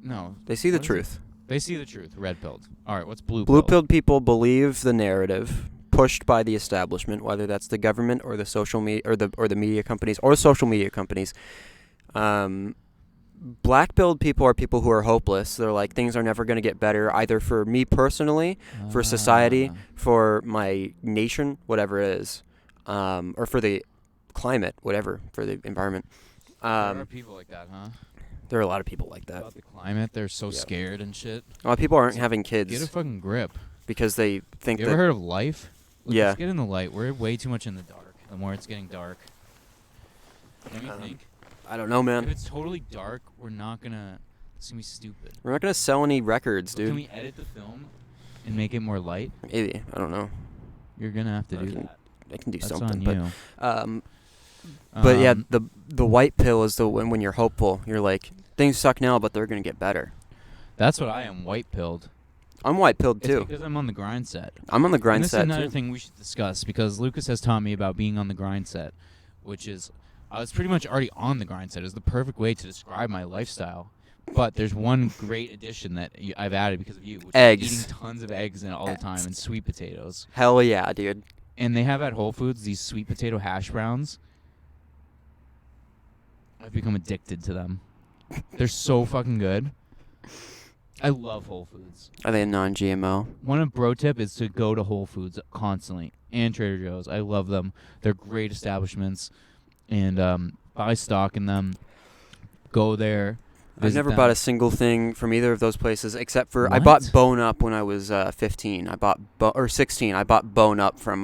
No. They see the What is truth. They see the truth. Red-pilled. All right, what's blue-pilled? Blue-pilled people believe the narrative pushed by the establishment, whether that's the government or the social media or the media companies or social media companies. Black-pilled people are people who are hopeless. They're like, things are never going to get better, either for me personally, for society, for my nation, whatever it is, or for the climate, whatever, for the environment. There are people like that, huh? There are a lot of people like that. About the climate, they're so scared and shit. A lot of people aren't having kids. Get a fucking grip. Because they think You ever heard of life? Look, Yeah. Let's get in the light. We're way too much in the dark. The more it's getting dark. Don't you think? I don't know, man. If it's totally dark, we're not gonna. It's gonna be stupid. We're not going to sell any records, But dude. can we edit the film and make it more light? Maybe. I don't know. You're gonna have to do that. I can do That's something. on you. But yeah, the white pill is the when you're hopeful. You're like, things suck now, but they're going to get better. That's what I am. White-pilled. I'm white-pilled, too. It's because I'm on the grind set. I'm on the grind and this set, is another too. thing we should discuss, because Lucas has taught me about being on the grind set, which is I was pretty much already on the grind set. It was the perfect way to describe my lifestyle. But there's one great addition that I've added because of you, which Eggs. is eating tons of eggs all the time and sweet potatoes. Hell yeah, dude. And they have at Whole Foods these sweet potato hash browns. I've become addicted to them. They're so fucking good. I love Whole Foods. Are they non-GMO? One of bro tip is to go to Whole Foods constantly, and Trader Joe's. I love them. They're great establishments, and buy stock in them. Go there. I've never bought a single thing from either of those places except for I What? bought Bone Up when I was 15. I bought or 16. I bought Bone Up from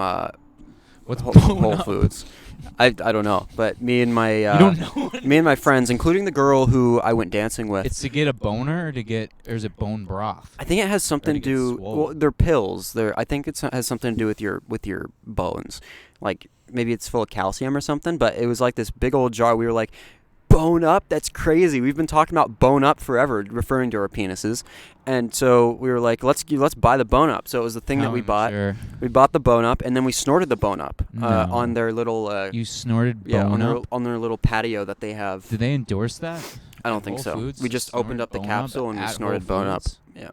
What's Whole Foods. I don't know, but me and my you don't know what me and my friends, including the girl who I went dancing with. it's to get a boner or is it bone broth? I think it has something to to get do. swole. Well, they're pills. I think it has something to do with your bones. Like maybe it's full of calcium or something. But it was like this big old jar. We were like, Bone Up? That's crazy. We've been talking about Bone Up forever, referring to our penises. And so we were like, let's buy the Bone Up. So it was the thing that we bought. Sure. We bought the Bone Up, and then we snorted the Bone Up No. on their little You snorted bone up? on their little patio that they have. Did they endorse that? I don't At think Whole so. Foods We to just snort opened up the Bone Up capsule and we at Whole snorted Bone Up. Foods? Yeah.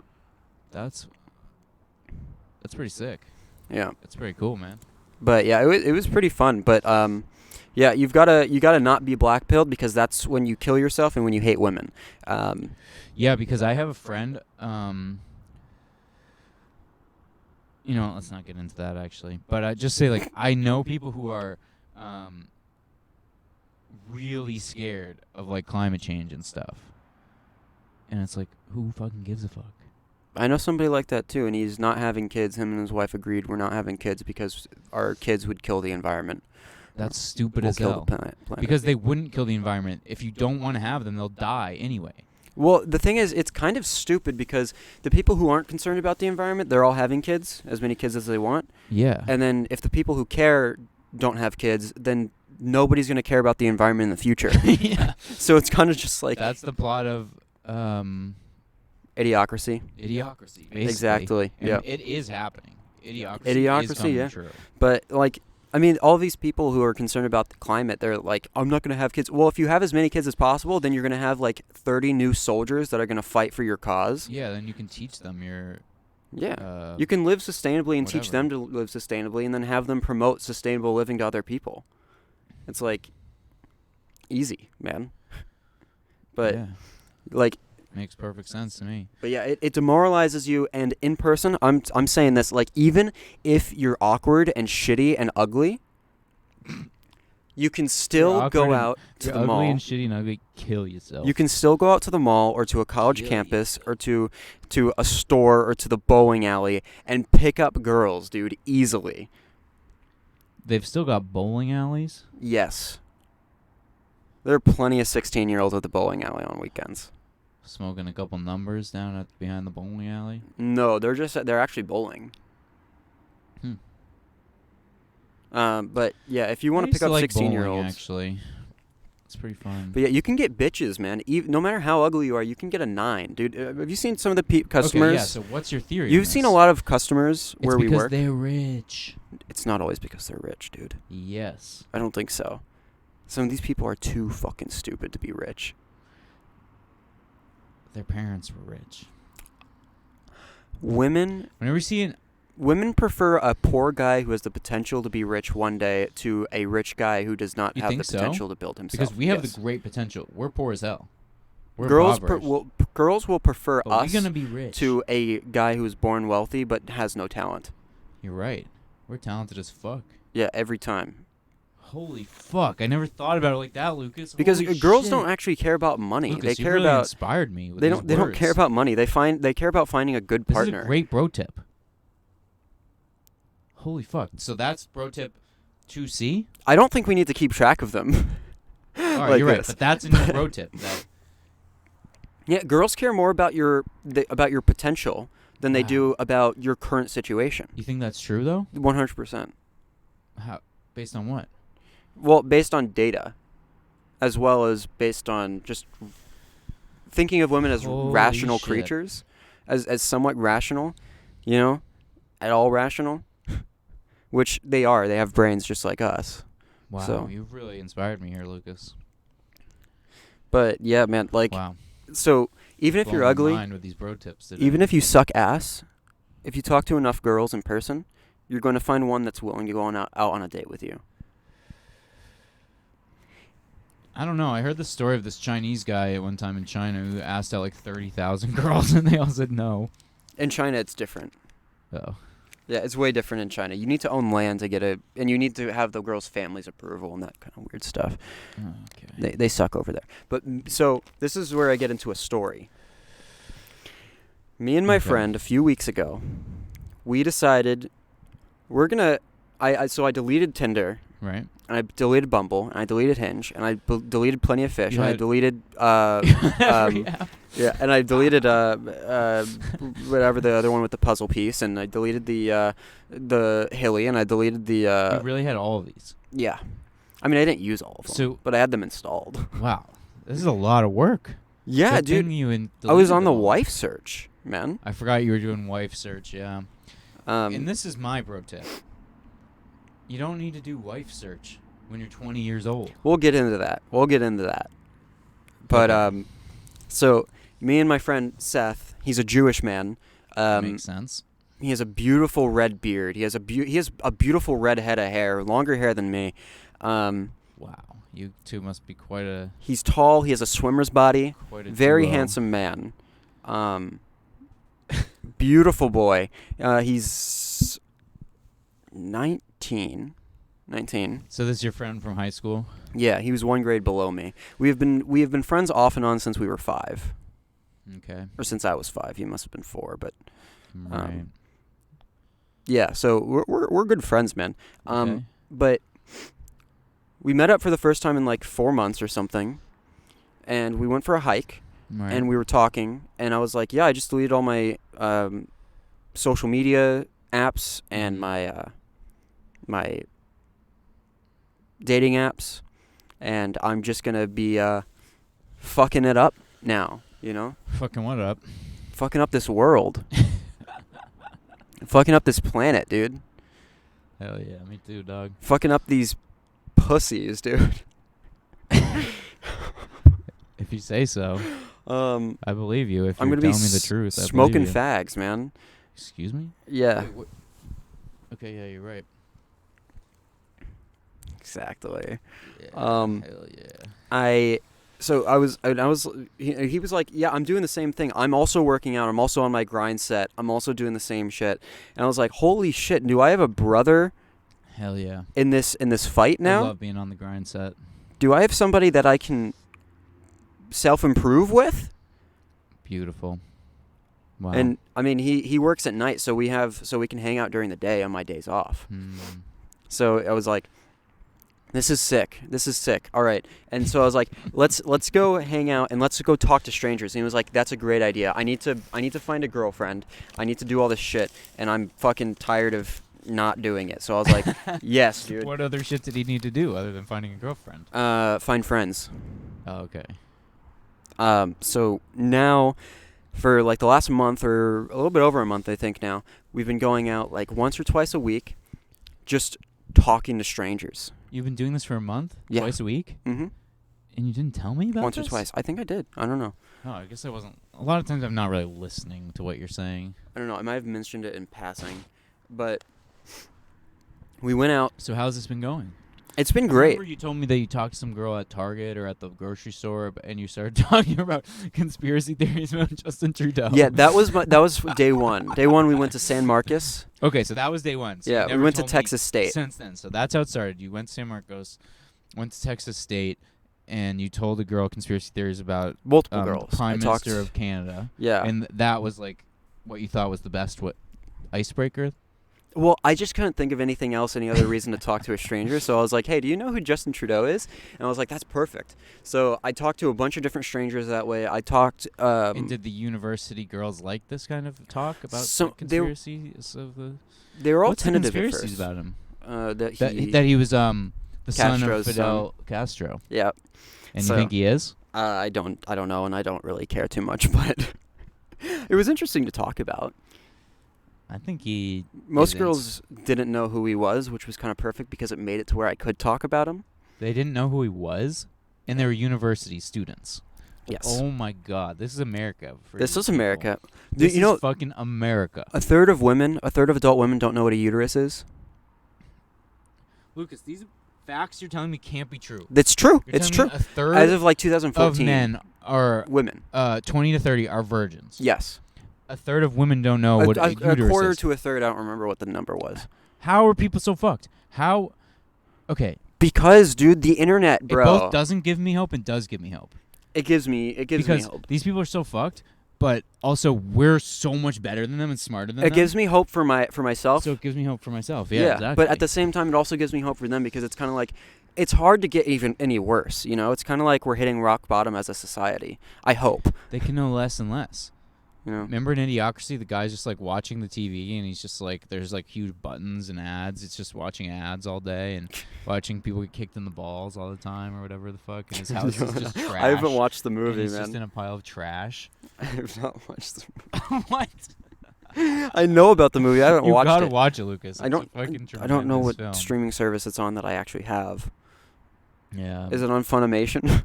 That's pretty sick. Yeah. That's pretty cool, man. But yeah, it was pretty fun. But yeah, you gotta not be black pilled because that's when you kill yourself and when you hate women. Yeah, because I have a friend. You know, let's not get into that actually. But I just say like I know people who are really scared of like climate change and stuff. And it's like, who fucking gives a fuck? I know somebody like that too, and he's not having kids. Him and his wife agreed we're not having kids because our kids would kill the environment. That's stupid We'll as kill hell. the planet. Because they wouldn't kill the environment. If you don't want to have them, they'll die anyway. Well, the thing is, it's kind of stupid because the people who aren't concerned about the environment, they're all having kids, as many kids as they want. Yeah. And then if the people who care don't have kids, then nobody's going to care about the environment in the future. Yeah. So it's kind of just like That's the plot of idiocracy. Idiocracy, basically. Exactly. And Yeah. it is happening. Idiocracy, Idiocracy, is coming yeah. true. But like, I mean, all these people who are concerned about the climate, they're like, I'm not going to have kids. Well, if you have as many kids as possible, then you're going to have like 30 new soldiers that are going to fight for your cause. Yeah, then you can teach them your... Yeah. You can live sustainably and teach whatever. them to live sustainably and then have them promote sustainable living to other people. It's like easy, man. But yeah, like, makes perfect sense to me. but yeah, it demoralizes you. And in person, I'm saying this, like, even if you're awkward and shitty and ugly, you can still go out to the ugly mall. and shitty and ugly, kill yourself. You can still go out to the mall or to a college campus or to a store or to the bowling alley and pick up girls, dude, easily. They've still got bowling alleys? Yes. There are plenty of 16-year-olds at the bowling alley on weekends. Smoking a couple numbers down behind the bowling alley? No, they're actually bowling. But yeah, if you want to pick up 16-year-olds, actually, it's pretty fun. but yeah, you can get bitches, man. No matter how ugly you are, you can get a 9, dude. Have you seen some of the customers? Okay, yeah. So what's your theory? You've seen a lot of customers where we work. It's because they're rich. It's not always because they're rich, dude. Yes. I don't think so. Some of these people are too fucking stupid to be rich. Their parents were rich. Women Whenever you see women prefer a poor guy who has the potential to be rich one day to a rich guy who does not You have think the so? potential to build himself. because we have Yes. the great potential. We're poor as hell. We're girls impoverished. girls will prefer But us we're gonna be rich. to a guy who is born wealthy but has no talent. You're right. We're talented as fuck. Yeah, every time. Holy fuck! I never thought about it like that, Lucas. Because Holy girls shit. don't actually care about money. Lucas, they you care really about inspired me with they these don't words. care about money. They care about finding a good This partner. is a great bro tip. Holy fuck! So that's bro tip 2C. I don't think we need to keep track of them. All right, Like you're right, this. but that's a new bro tip. That, Yeah, girls care more about your potential than they Wow. do about your current situation. you think that's true though? 100%. How? Based on what? Well, based on data, as well as based on just thinking of women as Holy rational shit. creatures, as somewhat rational, you know, at all rational, which they are. They have brains just like us. Wow, So- you've really inspired me here, Lucas. But yeah, man, like, Wow. so even if you're Blowing my ugly, mind with these bro tips today. even if you suck ass, if you talk to enough girls in person, you're going to find one that's willing to go out on a date with you. I don't know. I heard the story of this Chinese guy at one time in China who asked out like 30,000 girls and they all said no. In China, it's different. Oh. Yeah, it's way different in China. You need to own land to get and you need to have the girls' family's approval and that kind of weird stuff. Oh, okay. They suck over there. But so this is where I get into a story. Me and my Okay. friend a few weeks ago, we decided we're gonna. So I deleted Tinder, Right. and I deleted Bumble, and I deleted Hinge, and I deleted Plenty of Fish, You and I had- deleted Yeah. yeah, and I deleted whatever the other one with the puzzle piece, and I deleted the Hilly, and I deleted the You really had all of these. yeah. I mean, I didn't use all of them, So- but I had them installed. Wow. This is a lot of work. Yeah, Good dude. thing you I was deleted on the them all. wife search, man. I forgot you were doing wife search, yeah. And Um, this is my bro tip. You don't need to do wife search when you're 20 years old. we'll get into that. But Okay. so me and my friend Seth, he's a Jewish man. Makes sense. He has a beautiful red beard. He has a beautiful red head of hair, longer hair than me. Wow. You two must be He's tall. He has a swimmer's body. quite a Very duo. handsome man. Beautiful boy. He's 19. So this is your friend from high school? Yeah, he was one grade below me. We have been friends off and on since we were 5, Okay. or since I was 5. He must have been 4, but Right. yeah. So we're good friends, man. Okay. But we met up for the first time in like 4 months or something, and we went for a hike. Right. And we were talking, and I was like, yeah, I just deleted all my social media apps and my my dating apps, and I'm just going to be fucking it up now, you know? Fucking what up? Fucking up this world. Fucking up this planet, dude. Hell yeah, me too, dog. Fucking up these pussies, dude. If you say so. I believe you. If I'm you're going to be telling me the truth, I smoking believe you. fags, man. Excuse me? Yeah. Wait, okay, yeah, you're right. Exactly. Yeah, Um, hell yeah. He was like, yeah, I'm doing the same thing. I'm also working out. I'm also on my grind set. I'm also doing the same shit. And I was like, holy shit, do I have a brother Hell yeah. in this fight I now? love being on the grind set. Do I have somebody that I can self-improve with? Beautiful. Wow. And I mean, he works at night, so we can hang out during the day on my days off. So I was like, this is sick. All right. And so I was like, let's go hang out and let's go talk to strangers. And he was like, that's a great idea. I need to find a girlfriend. I need to do all this shit, and I'm fucking tired of not doing it. So I was like, yes, dude. What other shit did he need to do other than finding a girlfriend? Find friends. Oh, okay. So now, for like the last month or a little bit over a month, I think now, we've been going out like once or twice a week, just talking to strangers. You've been doing this for a month? Yeah. Twice a week? Mm-hmm. And you didn't tell me about Once this? or twice. I think I did. I don't know. Oh, I guess I wasn't. A lot of times I'm not really listening to what you're saying. I don't know. I might have mentioned it in passing, but we went out. So how's this been going? It's been I great. remember you told me that you talked to some girl at Target or at the grocery store, and you started talking about conspiracy theories about Justin Trudeau. Yeah, that was day one. Day one, we went to San Marcos. Okay, so that was day one. So you Yeah, we never went to told me Texas State. since then. So that's how it started. You went to San Marcos, went to Texas State, and you told a girl conspiracy theories about Multiple girls. Prime Minister of Canada. Yeah. And that was like what you thought was the best icebreaker. Well, I just couldn't think of anything else, any other reason to talk to a stranger. So I was like, hey, do you know who Justin Trudeau is? And I was like, that's perfect. So I talked to a bunch of different strangers that way. I talked... and did the university girls like this kind of talk about the conspiracies of the... They were all What's tentative the at conspiracies first. about him? That he was the son of Castro's Fidel Castro. Yeah. And So- you think he is? I don't know, and I don't really care too much, but it was interesting to talk about. I think he... Most isn't. girls didn't know who he was, which was kind of perfect because it made it to where I could talk about him. They didn't know who he was, and they were university students. Yes. Oh my God, this is America. This these is people. America. This You know, is fucking America. a third of adult women don't know what a uterus is. Lucas, these facts you're telling me can't be true. It's true. You're It's telling true. me a third As of like of 2014, men are women. 20 to 30 are virgins. Yes. A third of women don't know what a a uterus quarter is. to a third. I don't remember what the number was. How are people so fucked? How? Okay. Because, dude, the internet, bro. It both doesn't give me hope and does give me hope. It gives me Because hope. these people are so fucked, but also we're so much better than them and smarter than them. It gives me hope for myself. So it gives me hope for myself. Yeah, exactly. But at the same time, it also gives me hope for them because it's kind of like, it's hard to get even any worse, you know? It's kind of like we're hitting rock bottom as a society. I hope, They can know less and less. you know? Remember in Idiocracy, the guy's just like watching the TV and he's just like, there's like huge buttons and ads. It's just watching ads all day and watching people get kicked in the balls all the time or whatever the fuck. And his house is just trash. I haven't watched the and movie, he's man. just in a pile of trash. I have not watched the What? movie. I know about the movie. I haven't You watched gotta it. watch it, Lucas. I It's don't. a fucking I don't know tremendous what film. streaming service it's on that I actually have. Yeah. Is it on Funimation?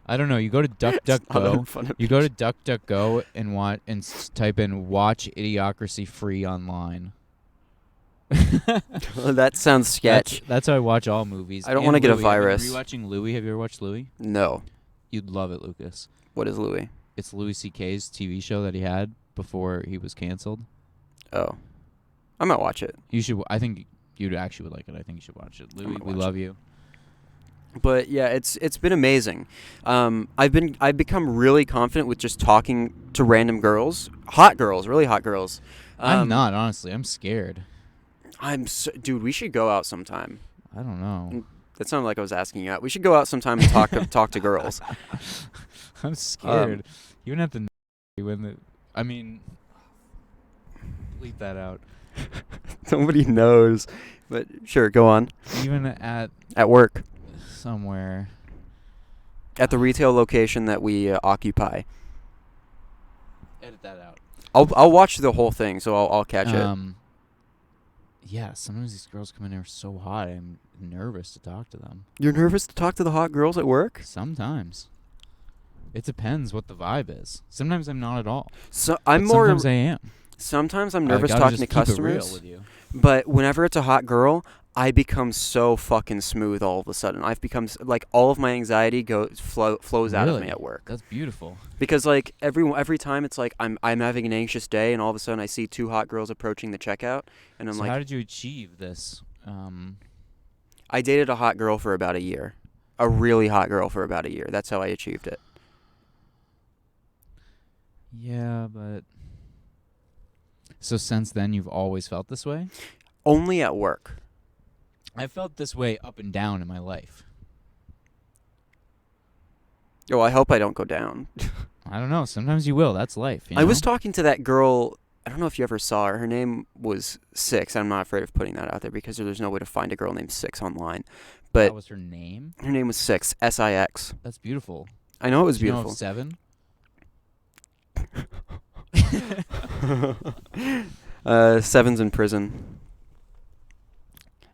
I don't know. You go to It's not on DuckDuckGo. Funimation. You go to DuckDuckGo and type in "Watch Idiocracy free online." That sounds sketch. That's how I watch all movies. I don't And wanna get a Louis. I've been virus. rewatching Louis. Have you ever watched Louis? No. You'd love it, Lucas. What is Louis? It's Louis C.K.'s TV show that he had before he was canceled. Oh. I might watch it. You should. I think you'd actually would like it. I think you should watch it. Louis, might we watch love you. But yeah, it's been amazing. I've become really confident with just talking to random girls, hot girls, really hot girls. I'm not honestly. I'm scared. Dude, we should go out sometime. I don't know. That sounded like I was asking you out. We should go out sometime and talk to girls. I'm scared. You wouldn't have to when the. I mean, bleep that out. Nobody knows, but sure, go on. Even at Work, somewhere. at the retail location that we occupy. Edit that out. I'll watch the whole thing, so I'll catch it. Yeah, sometimes these girls come in there so hot, I'm nervous to talk to them. You're nervous to talk to the hot girls at work? Sometimes. It depends what the vibe is. Sometimes I'm not at all. So But sometimes I am. Sometimes I'm I nervous gotta talking just to keep it real customers, with you. but whenever it's a hot girl, I become so fucking smooth all of a sudden. I've become like all of my anxiety flows out of me Really? at work. That's beautiful. Because like every time it's like I'm having an anxious day and all of a sudden I see two hot girls approaching the checkout and I'm So like, how did you achieve this? I dated a hot girl for about a year. A really hot girl for about a year. That's how I achieved it. Yeah, but... So since then, you've always felt this way? Only at work. I felt this way up and down in my life. Oh, I hope I don't go down. I don't know. Sometimes you will. That's life. You I was know? talking to that girl. I don't know if you ever saw her. Her name was Six. I'm not afraid of putting that out there because there's no way to find a girl named Six online. But That was her name? her name was Six. S-I-X. That's beautiful. I know it was Do you know beautiful. of 7? 7's in prison.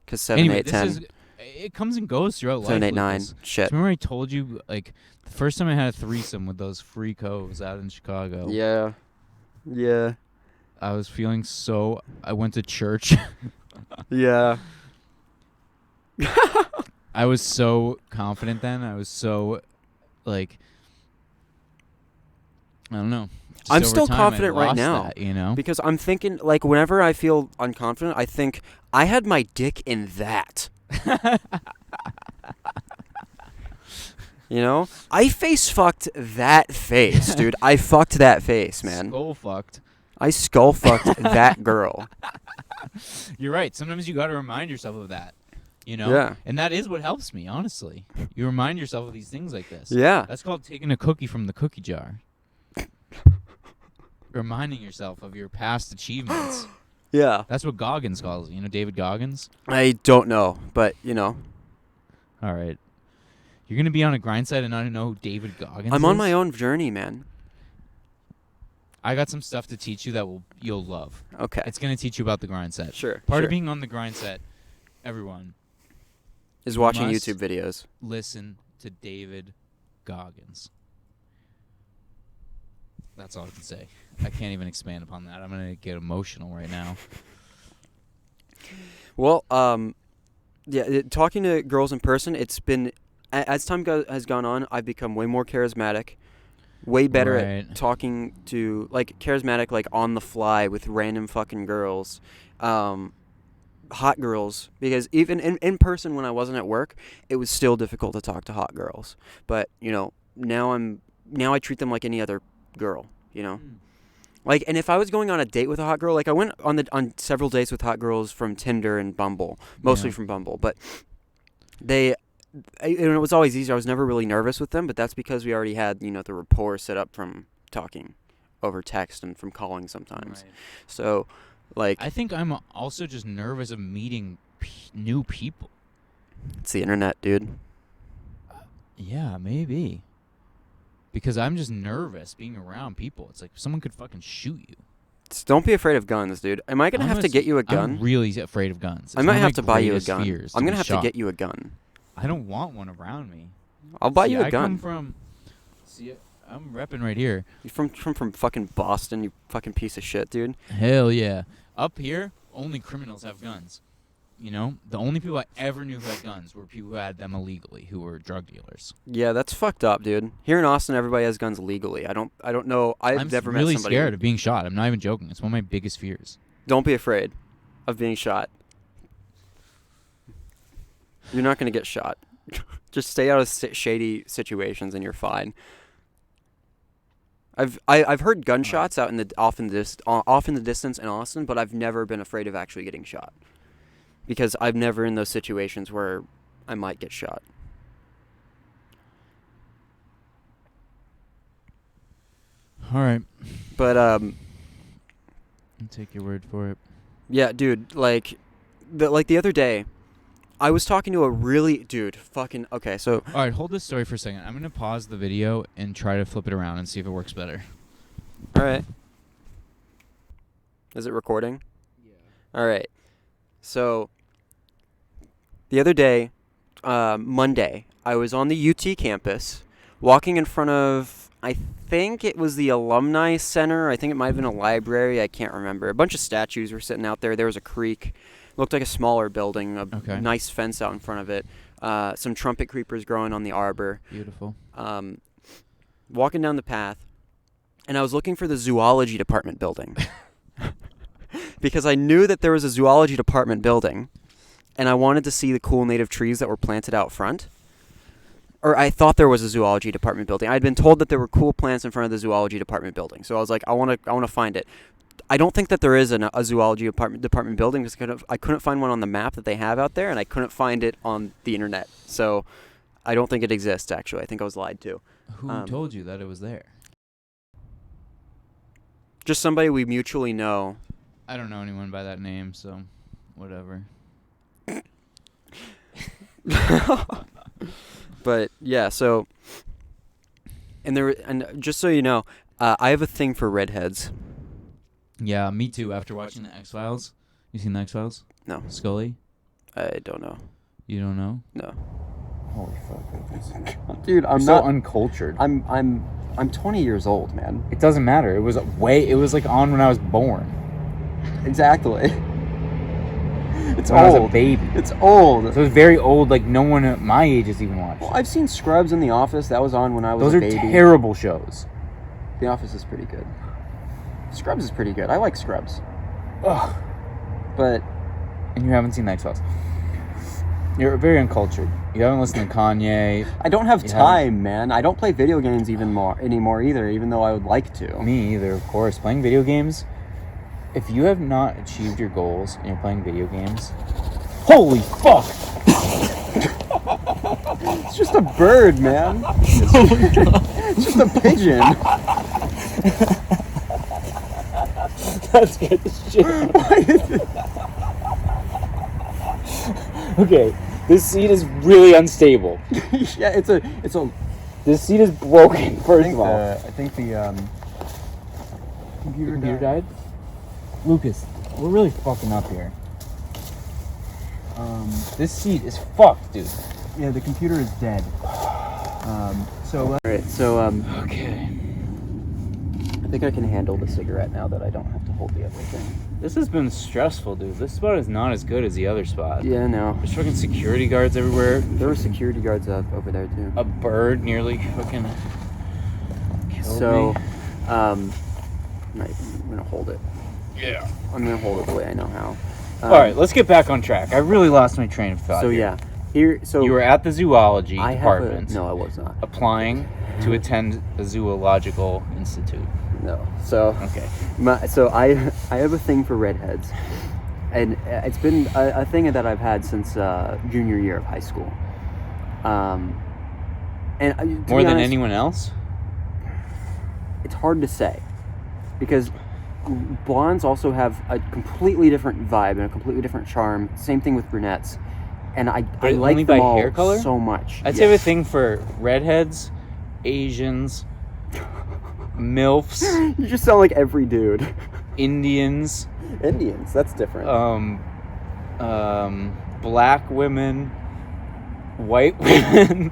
Because 7, Anyway, 8, 10. it comes and goes throughout life. 789. Lucas. Shit. Remember I told you, like, the first time I had a threesome with those freakos out in Chicago. Yeah. Yeah. I was feeling so. I went to church. Yeah. I was so confident then. I was so, like, I don't know. Just I'm over still time, confident I right lost now. that, you know? Because I'm thinking, like, whenever I feel unconfident, I think I had my dick in that. You know? I face fucked that face, dude. I fucked that face, man. Skull fucked. I skull fucked that girl. You're right. Sometimes you got to remind yourself of that. You know? Yeah. And that is what helps me, honestly. You remind yourself of these things like this. Yeah. That's called taking a cookie from the cookie jar. Reminding yourself of your past achievements. Yeah. That's what Goggins calls it. You know David Goggins? I don't know, but, you know. All right. You're going to be on a grind site and not know who David Goggins is? I'm on my own journey, man. I got some stuff to teach you that you'll love. Okay. It's going to teach you about the grind set. Sure. Part sure. of being on the grind set, everyone, is watching must YouTube videos. listen to David Goggins. That's all I can say. I can't even expand upon that. I'm going to get emotional right now. Well, yeah, talking to girls in person, it's been, as time has gone on, I've become way more charismatic, way better Right. at talking to, like, charismatic, like, on the fly with random fucking girls, hot girls, because even in person when I wasn't at work, it was still difficult to talk to hot girls. But, you know, now I treat them like any other girl, you know? Like, and if I was going on a date with a hot girl, like I went on several dates with hot girls from Tinder and Bumble, mostly from Bumble, but it was always easier. I was never really nervous with them, but that's because we already had, you know, the rapport set up from talking over text and from calling sometimes. Right. So, like, I think I'm also just nervous of meeting new people. it's the internet, dude. Yeah, maybe. Because I'm just nervous being around people. It's like someone could fucking shoot you. Don't be afraid of guns, dude. Am I gonna have to get you a gun? I'm really afraid of guns. I might have to buy you a gun. I'm gonna have to get you a gun. I don't want one around me. I'll buy you a I gun. come from. See, I'm repping right here. You from fucking Boston, you fucking piece of shit, dude. Hell yeah. Up here, only criminals have guns. You know, the only people I ever knew who had guns were people who had them illegally, who were drug dealers. Yeah, that's fucked up, dude. Here in Austin, everybody has guns legally. I don't know. I'm never really met somebody. scared of being shot. I'm not even joking. It's one of my biggest fears. Don't be afraid of being shot. You're not gonna get shot. Just stay out of shady situations, and you're fine. I've heard gunshots out off in the distance in Austin, but I've never been afraid of actually getting shot. Because I'm never in those situations where I might get shot. All right. But, I'll take your word for it. yeah, dude, like the other day, I was talking to okay, so... All right, hold this story for a second. I'm going to pause the video and try to flip it around and see if it works better. All right. Is it recording? Yeah. All right. So, the other day, Monday, I was on the UT campus, walking in front of, I think it was the Alumni Center. I think it might have been a library. I can't remember. A bunch of statues were sitting out there. There was a creek. Looked like a smaller building, a nice fence out in front of it. Some trumpet creepers growing on the arbor. Beautiful. Walking down the path, and I was looking for the zoology department building. Because I knew that there was a zoology department building, and I wanted to see the cool native trees that were planted out front. Or I thought there was a zoology department building. I had been told that there were cool plants in front of the zoology department building. So I was like, I want to find it. I don't think that there is a zoology department building because I couldn't find one on the map that they have out there, and I couldn't find it on the internet. So I don't think it exists, actually. I think I was lied to. Who told you that it was there? Just somebody we mutually know. I don't know anyone by that name, so whatever. But yeah, so and just so you know, I have a thing for redheads. Yeah, me too. After watching the X-Files. You seen the X-Files? No. Scully? I don't know. You don't know? No. Holy fuck. Dude, I'm You're not so uncultured. I'm 20 years old, man. It doesn't matter. It was like on when I was born. Exactly. It's When I was old. a baby. It's old. So it's very old, like no one at my age has even watched. Well, I've seen Scrubs in The Office. That was on when I was Those a are baby. terrible shows. The Office is pretty good. Scrubs is pretty good. I like Scrubs. Ugh. But And you haven't seen X-Files. You're very uncultured. You haven't listened to Kanye. I don't have You time, man. I don't play video games anymore either, even though I would like to. Me either, of course. Playing video games. If you have not achieved your goals and you're playing video games, holy fuck! It's just a bird, man. It's just a pigeon. That scared the shit. Okay, this seat is really unstable. Yeah, it's a. This seat is broken. First of all, I think the computer died. Lucas, we're really fucking up here. This seat is fucked, dude. Yeah, the computer is dead. Alright, Okay. I think I can handle the cigarette now that I don't have to hold the other thing. This has been stressful, dude. This spot is not as good as the other spot. Yeah, no. There's fucking security guards everywhere. There were security guards over there too. A bird nearly fucking killed me. I'm gonna hold it. Yeah. I'm gonna hold it the way I know how. Alright, let's get back on track. I really lost my train of thought. So here. you were at the zoology I department. no, I was not. Applying to attend the zoological institute. No. So Okay. I have a thing for redheads, and it's been a thing that I've had since junior year of high school. More than anyone else? It's hard to say, because blondes also have a completely different vibe and a completely different charm. Same thing with brunettes, and I like only them by all hair color? so much. I'd say I have a thing for redheads, Asians, MILFs, You just sound like every dude. Indians, Indians, that's different. black women, white women.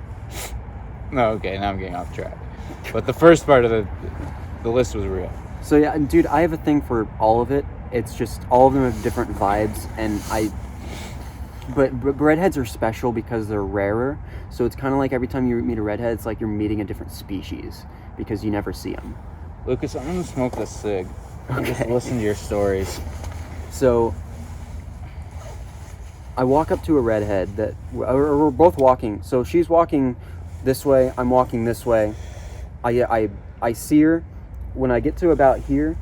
No, okay, now I'm getting off track. But the first part of the list was real. So yeah, and dude, I have a thing for all of it. It's just all of them have different vibes, and but redheads are special because they're rarer. So it's kind of like every time you meet a redhead, it's like you're meeting a different species because you never see them. Lucas, I'm gonna smoke this cig. And just Okay. listen to your stories. So I walk up to a redhead that we're both walking. So she's walking this way, I'm walking this way. I see her when I get to about here.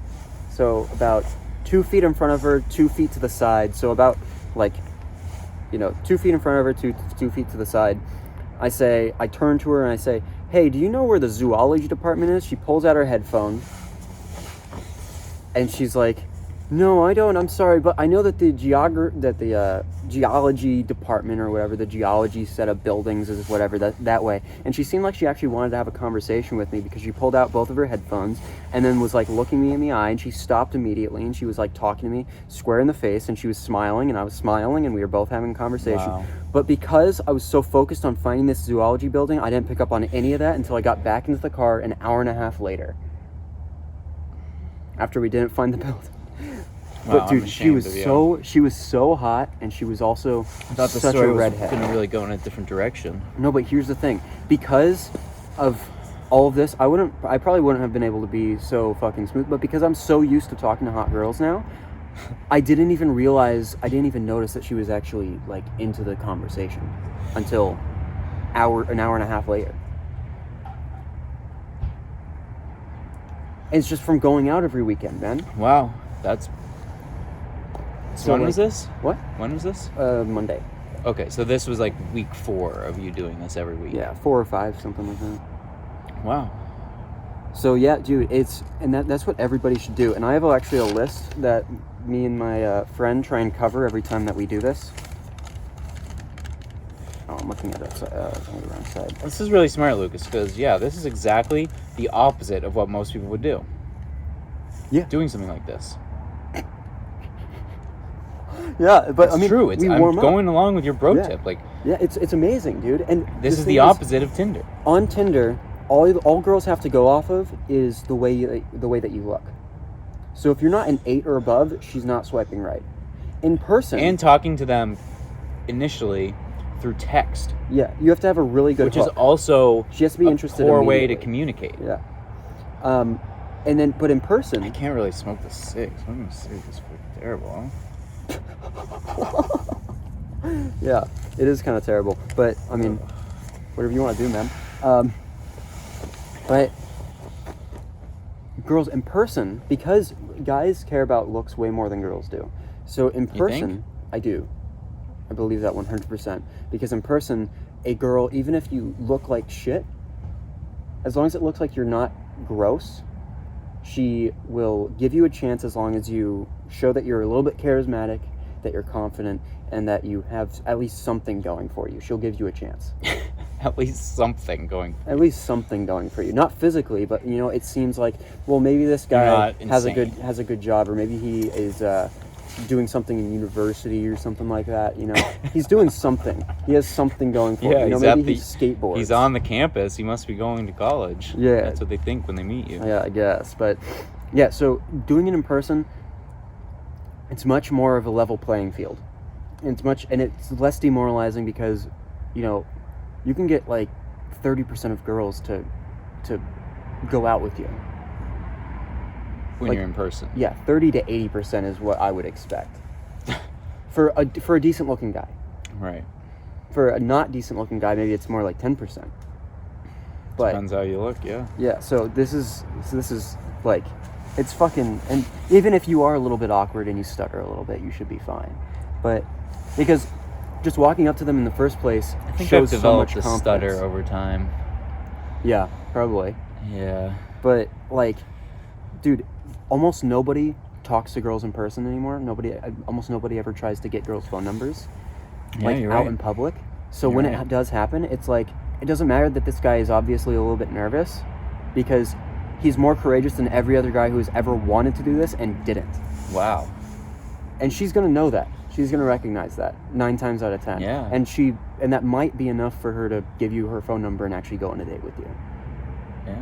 So about 2 feet in front of her, 2 feet to the side. So about 2 feet in front of her, two feet to the side. I turn to her and I say, "Hey, do you know where the zoology department is?" She pulls out her headphone and she's like, "No, I don't. I'm sorry, but I know that the geology department or whatever, the geology set of buildings is whatever that way." And she seemed like she actually wanted to have a conversation with me because she pulled out both of her headphones and then was like looking me in the eye, and she stopped immediately and she was like talking to me square in the face, and she was smiling and I was smiling and we were both having a conversation. Wow. But because I was so focused on finding this zoology building, I didn't pick up on any of that until I got back into the car an hour and a half later. After we didn't find the building. Wow, But dude, I'm she was ashamed of you. she was so hot, and she was also I thought the such story a was redhead. gonna really go in a different direction. No, but here's the thing: because of all of this, I probably wouldn't have been able to be so fucking smooth. But because I'm so used to talking to hot girls now, I didn't even notice that she was actually like into the conversation until an hour and a half later. It's just from going out every weekend, man. Wow, that's. So when was this? What? When was this? Monday. Okay, so this was like week 4 of you doing this every week. Yeah, 4 or 5, something like that. Wow. So yeah, dude, that's what everybody should do. And I have actually a list that me and my friend try and cover every time that we do this. Oh, I'm looking at it on the wrong side. This is really smart, Lucas, because this is exactly the opposite of what most people would do. Yeah. Doing something like this. Yeah, but It's I mean, true. we I'm warm up. going along with your bro Yeah. tip. Like, Yeah, it's amazing, dude. And This is thing the opposite of Tinder. On Tinder, all girls have to go off of is the way that you look. So if you're not an 8 or above, she's not swiping right. In person, And talking to them initially through text. yeah, you have to have a really good Which hook. is also She has to be interested a poor way to immediately. communicate. Yeah. And then, but in person, I can't really smoke the cig. Smoking the cig is freaking terrible, huh? yeah, it is kind of terrible. But I mean, whatever you want to do, man. But girls in person, because guys care about looks way more than girls do. So in person, think? I do. I believe that 100%. Because in person, a girl, even if you look like shit, as long as it looks like you're not gross, she will give you a chance as long as you show that you're a little bit charismatic, that you're confident, and that you have at least something going for you. She'll give you a chance. At least something going. At least something going for you. Not physically, but it seems like, well, maybe this guy has a good job, or maybe he is doing something in university or something like that. He's doing something. He has something going for him. Maybe he skateboards. He's on the campus. He must be going to college. Yeah, that's what they think when they meet you. Yeah, I guess. But yeah, so doing it in person, it's much more of a level playing field. And it's less demoralizing because, you can get like 30% of girls to go out with you. When you're in person. Yeah, 30 to 80% is what I would expect. for a decent looking guy. Right. For a not decent looking guy, maybe it's more like 10%. But depends how you look, yeah. Yeah, so this is like, it's fucking, and even if you are a little bit awkward and you stutter a little bit, you should be fine. But because just walking up to them in the first place I think shows I've so much developed a confidence. stutter over time. Yeah, probably. Yeah. But like, dude, almost nobody talks to girls in person anymore. Almost nobody ever tries to get girls' phone numbers, Yeah, like you're out right. in public. So You're when right. it does happen, it's like, it doesn't matter that this guy is obviously a little bit nervous, because he's more courageous than every other guy who has ever wanted to do this and didn't. Wow. And she's gonna know that. She's gonna recognize that 9 times out of 10. Yeah. And that might be enough for her to give you her phone number and actually go on a date with you. Yeah.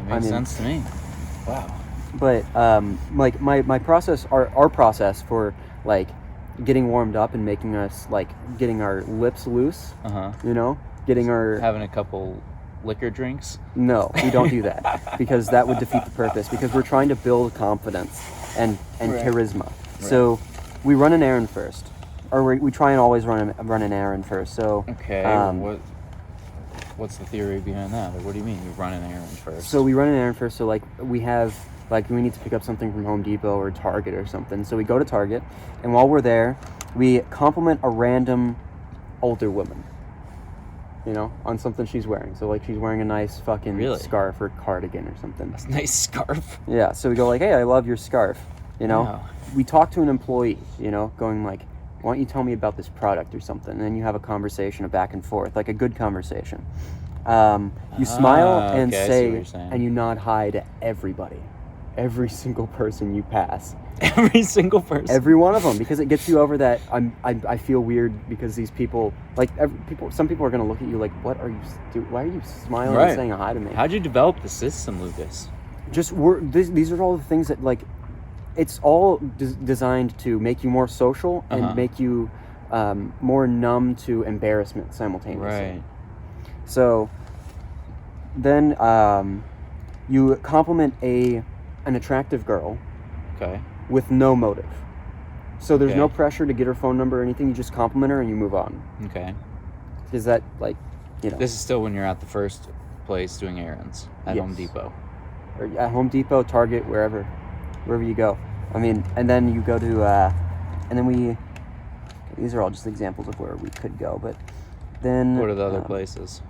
It makes sense to me. Wow. But like my process, our process for like getting warmed up and making us like getting our lips loose, getting our having a couple liquor drinks. No, we don't do that because that would defeat the purpose. Because we're trying to build confidence and Right. charisma. Right. So we run an errand first, or we try and always run an errand first. So Okay. What's the theory behind that? Like, what do you mean you run an errand first? So we run an errand first. So like we need to pick up something from Home Depot or Target or something. So we go to Target, and while we're there, we compliment a random older woman, on something she's wearing. So like she's wearing a nice fucking scarf or cardigan or something. That's a nice scarf. Yeah. So we go like, hey, I love your scarf. Wow. We talk to an employee, going like, why don't you tell me about this product or something? And then you have a conversation, a back and forth, like a good conversation. You smile and okay, I see say, what you're saying. and you nod hi to everybody. Every single person you pass. Every single person. Every one of them, because it gets you over that. I feel weird because these people, some people are gonna look at you like, what are you doing? Why are you smiling and saying hi to me? How'd you develop the system, Lucas? Just these are all the things that like, it's all designed to make you more social and make you more numb to embarrassment simultaneously. Right. So then you compliment an attractive girl. Okay. With no motive. So there's Okay. no pressure to get her phone number or anything. You just compliment her and you move on. Okay. Is that like, This is still when you're at the first place doing errands at Yes. Home Depot. Or at Home Depot, Target, wherever you go. I mean, and then you go to, and then these are all just examples of where we could go, but then... What are the other places?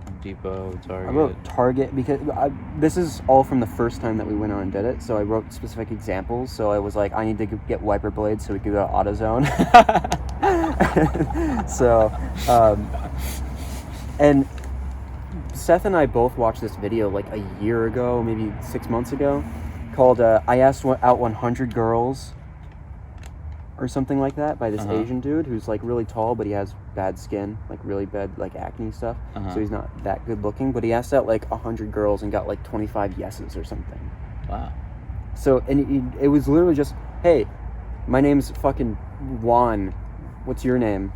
Home Depot, Target. I wrote Target because this is all from the first time that we went on and did it, so I wrote specific examples. So I was like, I need to get wiper blades so we could go to AutoZone. So, and Seth and I both watched this video like a year ago, maybe 6 months ago, called I asked out 100 girls or something like that by this Uh-huh. Asian dude who's like really tall, but he has bad skin, like really bad like acne stuff. Uh-huh. So he's not that good looking. But he asked out like 100 girls and got like 25 yeses or something. Wow. So and it was literally just, hey, my name's fucking Juan. What's your name?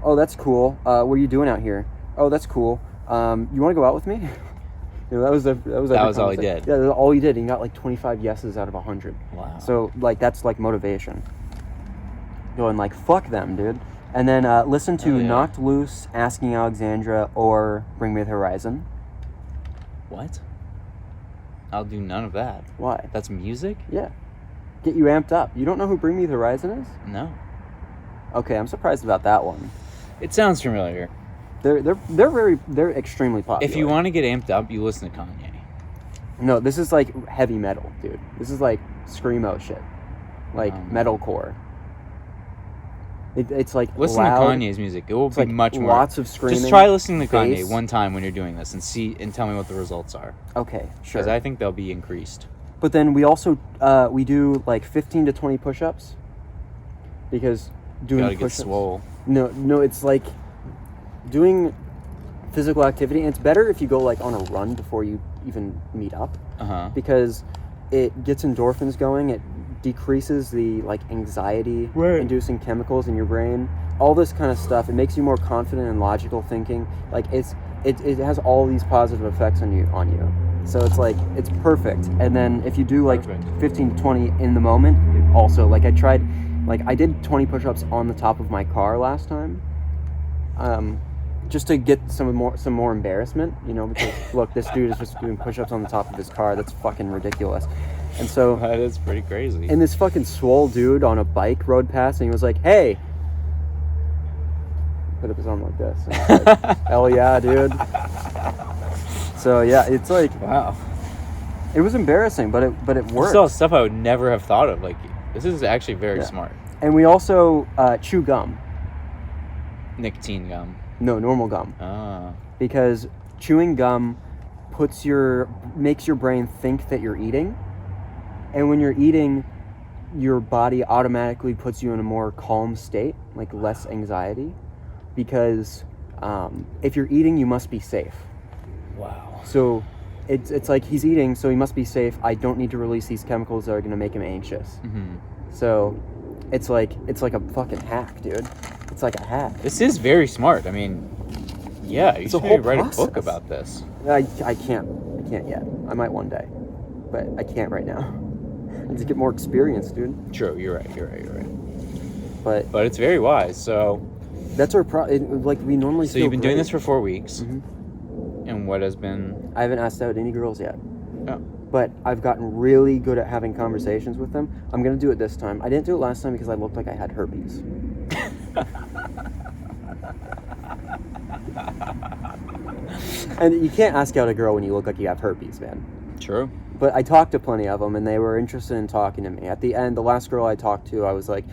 Oh, that's cool. What are you doing out here? Oh, that's cool. You want to go out with me? That was all he did. Yeah, that's all he did. He got like 25 yeses out of 100. Wow. So like that's like motivation. Going like fuck them, dude. And then listen to Oh, yeah. Knocked Loose, Asking Alexandra, or Bring Me the Horizon. What? I'll do none of that. Why? That's music? Yeah. Get you amped up. You don't know who Bring Me the Horizon is? No. Okay, I'm surprised about that one. It sounds familiar. They're extremely popular. If you want to get amped up, you listen to Kanye. No, this is like heavy metal, dude. This is like screamo shit. Like metalcore. It's like Listen loud. to Kanye's music. It will It's be like much more. lots of screaming. Just try listening to Kanye bass. one time when you're doing this and tell me what the results are. Okay, sure. Because I think they'll be increased. But then we also we do like 15 to 20 push-ups because doing Gotta get push-ups. swole. No, it's like doing physical activity, and it's better if you go like on a run before you even meet up Uh-huh. because it gets endorphins going. It decreases the like anxiety inducing chemicals in your brain, all this kind of stuff. It makes you more confident and logical thinking. Like it has all these positive effects on you. So it's like it's perfect. And then if you do like Perfect. 15 to 20 in the moment, also like I did 20 push-ups on the top of my car last time, just to get some more embarrassment, because look, this dude is just doing push-ups on the top of his car. That's fucking ridiculous. And so That is pretty crazy. and this fucking swole dude on a bike rode past and he was like, hey, put up his arm like this. And I was like, hell yeah, dude. So yeah, it's like, Wow. it was embarrassing, but it This worked. is all stuff I would never have thought of. Like, this is actually very Yeah. smart. And we also chew gum. Nicotine gum. No, normal gum. Ah. Because chewing gum makes your brain think that you're eating. And when you're eating, your body automatically puts you in a more calm state, like less anxiety. Because if you're eating, you must be safe. Wow. So it's like he's eating, so he must be safe. I don't need to release these chemicals that are going to make him anxious. Mm-hmm. So it's like a fucking hack, dude. It's like a hack. This is very smart. I mean, yeah, you It's a should whole write a process. book about this. I can't yet. I might one day, but I can't right now. I need to get more experience, dude. True, you're right. But But it's very wise. So, that's our like we normally. so you've been doing this for 4 weeks, Mm-hmm. and what has been? I haven't asked out any girls yet, Oh, but I've gotten really good at having conversations with them. I'm gonna do it this time. I didn't do it last time because I looked like I had herpes. And you can't ask out a girl when you look like you have herpes, man. true. But I talked to plenty of them, and they were interested in talking to me. At the end, the last girl I talked to, I was like,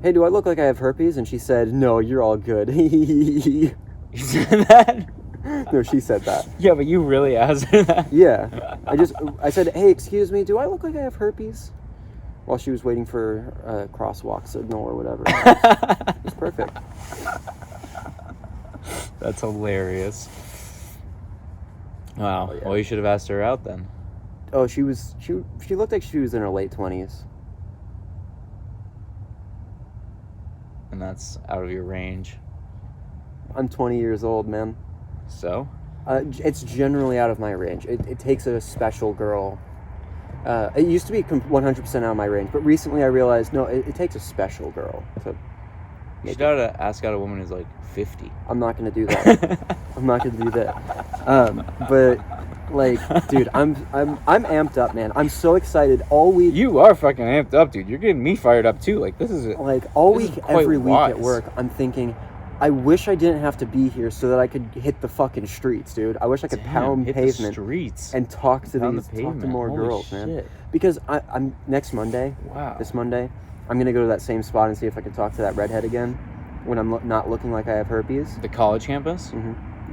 hey, do I look like I have herpes? And she said, no, you're all good. You said that? No, she said that. Yeah, but you really asked her that. Yeah. I said, hey, excuse me, do I look like I have herpes? While she was waiting for a crosswalk signal or whatever. It's perfect. That's hilarious. Wow. Oh, yeah. Well, you should have asked her out then. Oh, she looked like she was in her late 20s. And that's out of your range. I'm 20 years old, man. So? It's generally out of my range. It takes a special girl. It used to be 100% out of my range, but recently I realized, no, it takes a special girl to... You should ask out a woman who's like 50. I'm not going to do that. I'm not going to do that. But, like, dude, I'm amped up, man. I'm so excited all week. You are fucking amped up, dude. You're getting me fired up too. Like, this is it. Like, all This week, is quite every week at wise. work, I'm thinking, I wish I didn't have to be here so that I could hit the fucking streets, dude. I wish I could pound hit pavement the streets and talk to Pound the talk to pavement. more Holy girls, man. shit. Because I'm next Monday, Wow. this Monday, I'm gonna go to that same spot and see if I can talk to that redhead again when I'm not looking like I have herpes. The college campus?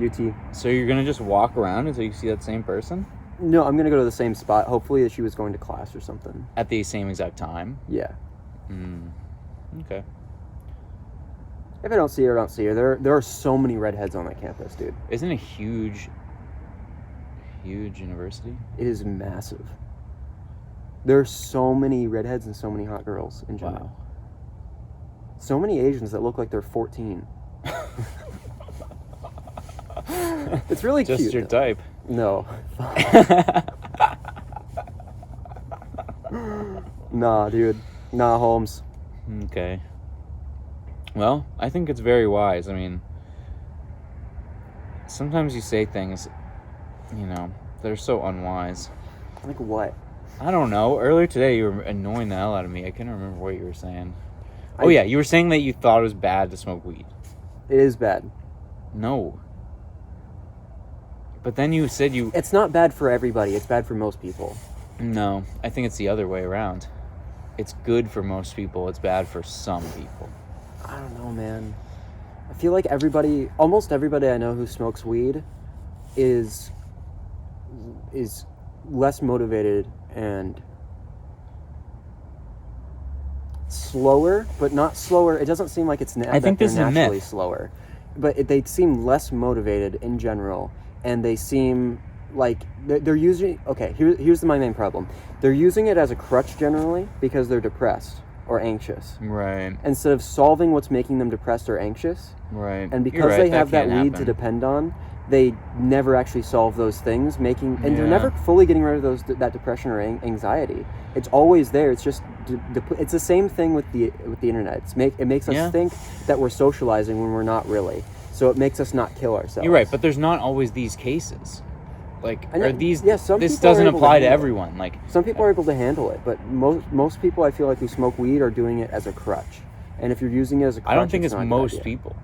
UT. So you're gonna just walk around until you see that same person? No, I'm gonna go to the same spot. Hopefully, she was going to class or something. At the same exact time? Yeah. Mm. Okay. If I don't see her, I don't see her. There are so many redheads on that campus, dude. Isn't it a huge university? It is massive. There are so many redheads and so many hot girls in general. Wow. So many Asians that look like they're 14. It's really Just cute. your though. type. No. Nah, dude. Nah, Holmes. Okay. Well, I think it's very wise. I mean, sometimes you say things, that are so unwise. Like what? I don't know. Earlier today, you were annoying the hell out of me. I couldn't remember what you were saying. Oh, yeah. You were saying that you thought it was bad to smoke weed. It is bad. No. But then you said you... It's not bad for everybody. It's bad for most people. No. I think it's the other way around. It's good for most people. It's bad for some people. I don't know, man. I feel like almost everybody I know who smokes weed is less motivated and slower, but not slower. It doesn't seem like it's I think this is a naturally myth. slower. But they seem less motivated in general, and they seem like they're using... Okay, here's my main problem. They're using it as a crutch generally because they're depressed or anxious. Right. Instead of solving what's making them depressed or anxious. Right. And because You're right, they have that can't weed to happen. depend on, they never actually solve those things, they're Yeah. never fully getting rid of that depression or anxiety. It's always there. It's just it's the same thing with the internet. It makes us think that we're socializing when we're not really. So it makes us not kill ourselves. You're right, but there's not always these cases. Like, I know- are these? yeah, some this people are doesn't able to apply to handle it. everyone. Like, Some people are able to handle it, but most people I feel like who smoke weed are doing it as a crutch. And if you're using it as a crutch, I don't think it's not a good most idea. people.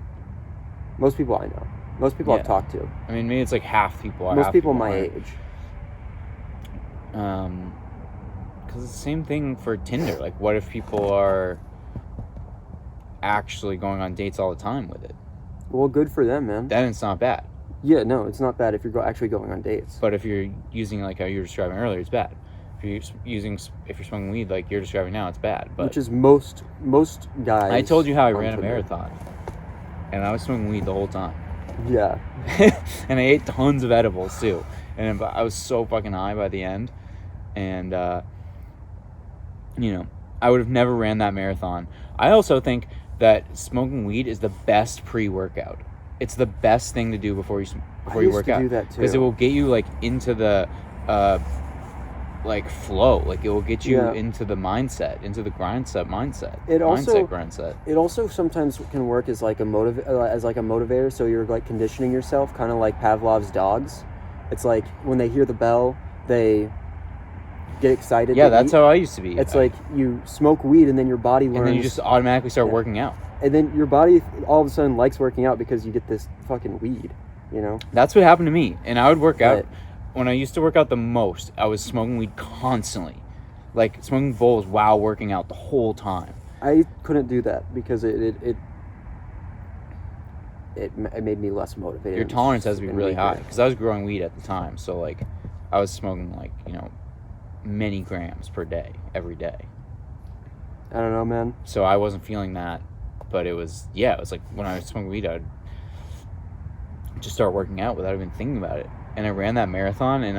Most people I know. Most people I've Yeah. talked to. I mean, maybe it's like half people. Or Most half people my aren't. age. Because it's the same thing for Tinder. Like, what if people are actually going on dates all the time with it? Well, good for them, man. Then it's not bad. Yeah, no, it's not bad if you're actually going on dates. But if you're using like how you were describing earlier, it's bad. If you're smoking weed like you're describing now, it's bad. But Which is most guys. I told you how I on ran a Tinder. marathon, and I was smoking weed the whole time. Yeah. And I ate tons of edibles too, and I was so fucking high by the end, and I would have never ran that marathon. I also think that smoking weed is the best pre-workout. It's the best thing to do before you work out, do that because it too. will get you like into the like flow. Like, it will get you Yeah. into the mindset, into the mindset. It also- mindset. It also sometimes can work as like a motivator. So you're like conditioning yourself, kind of like Pavlov's dogs. It's like when they hear the bell, they get excited. Yeah, to that's eat. how I used to be. It's like you smoke weed and then your body learns. and then you just automatically start Yeah. working out. And then your body all of a sudden likes working out because you get this fucking weed, you know? That's what happened to me. And I would work out. Right. When I used to work out the most, I was smoking weed constantly. Like, smoking bowls while working out the whole time. I couldn't do that because it made me less motivated. Your tolerance has to be and really weaker. high. Because I was growing weed at the time. So, like, I was smoking, like, many grams per day, every day. I don't know, man. So I wasn't feeling that. But it was like when I was smoking weed, I'd just start working out without even thinking about it. And I ran that marathon, and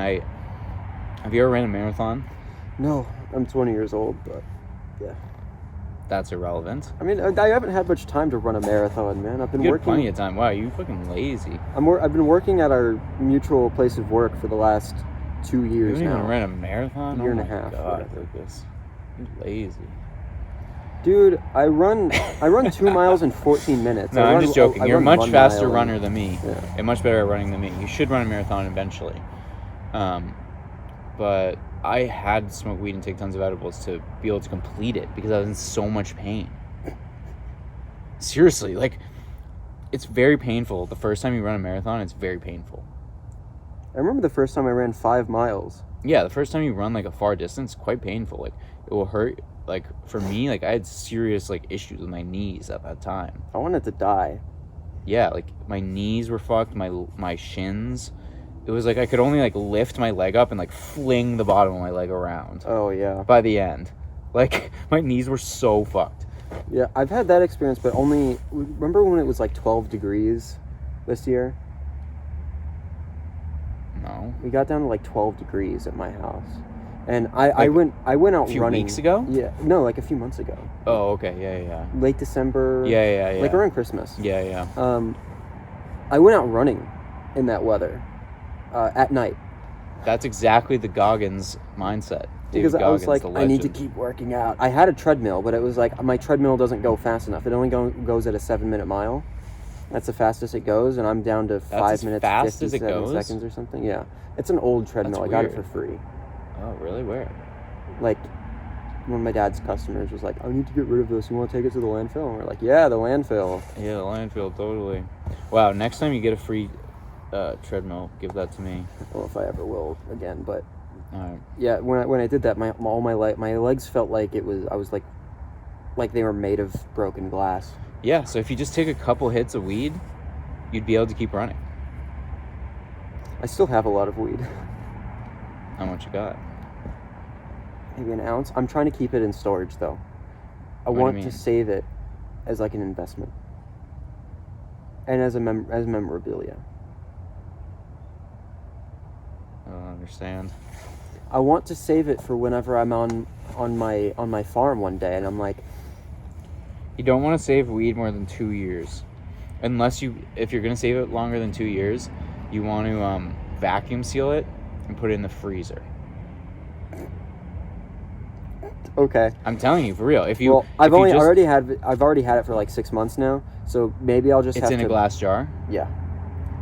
have you ever ran a marathon? No, I'm 20 years old, but yeah. That's irrelevant. I mean, I haven't had much time to run a marathon, man. I've been You had working. plenty of time. Wow, you fucking lazy. I've been working at our mutual place of work for the last 2 You years haven't now. even ran a marathon? Year and oh a my half, God, whatever. Lucas. You're lazy. Dude, I run 2 miles in 14 minutes. No, I I'm run- just joking. I You're a run much 1 faster mile runner and- than me. Yeah. And much better at running than me. You should run a marathon eventually. But I had to smoke weed and take tons of edibles to be able to complete it because I was in so much pain. Seriously, like, it's very painful. The first time you run a marathon, it's very painful. I remember the first time I ran 5 miles. Yeah, the first time you run, like, a far distance, quite painful. Like, it will hurt. Like, for me, like, I had serious, like, issues with my knees at that time. I wanted to die. Yeah, like, my knees were fucked, my shins. It was like I could only, like, lift my leg up and, like, fling the bottom of my leg around Oh, yeah. by the end. Like, my knees were so fucked. Yeah, I've had that experience, but only... Remember when it was like 12 degrees this year? No. We got down to like 12 degrees at my house. And I went out running. A few weeks ago? Yeah. No, like a few months ago. Oh, okay. Yeah. Late December. Yeah. Like around Christmas. Yeah. I went out running in that weather at night. That's exactly the Goggins mindset. Because David I was Goggins, like, the I need to legend. keep working out. I had a treadmill, but it was like, my treadmill doesn't go fast enough. It only goes at a 7-minute mile. That's the fastest it goes, and I'm down to 5 as minutes, fast as it 57 goes? seconds or something. Yeah. It's an old treadmill. That's I got it weird. for free. Oh, really? Where? Like, one of my dad's customers was like, I need to get rid of this. You want to take it to the landfill? And we're like, yeah, the landfill. Yeah, the landfill, totally. Wow, next time you get a free treadmill, give that to me. I don't know if I ever will again, but All right. yeah, when I did that, my legs felt like I was like they were made of broken glass. Yeah, so if you just take a couple hits of weed, you'd be able to keep running. I still have a lot of weed. How much you got? Maybe an ounce. I'm trying to keep it in storage though. I What do you want mean? to save it as like an investment and as as memorabilia. I don't understand. I want to save it for whenever I'm on my farm one day, and I'm like, You don't want to save weed more than 2 years. If you're going to save it longer than 2 years, you want to vacuum seal it and put it in the freezer. okay. I'm telling you, for real. I've already had it for like 6 months now, so maybe I'll just It's in a glass jar? Yeah.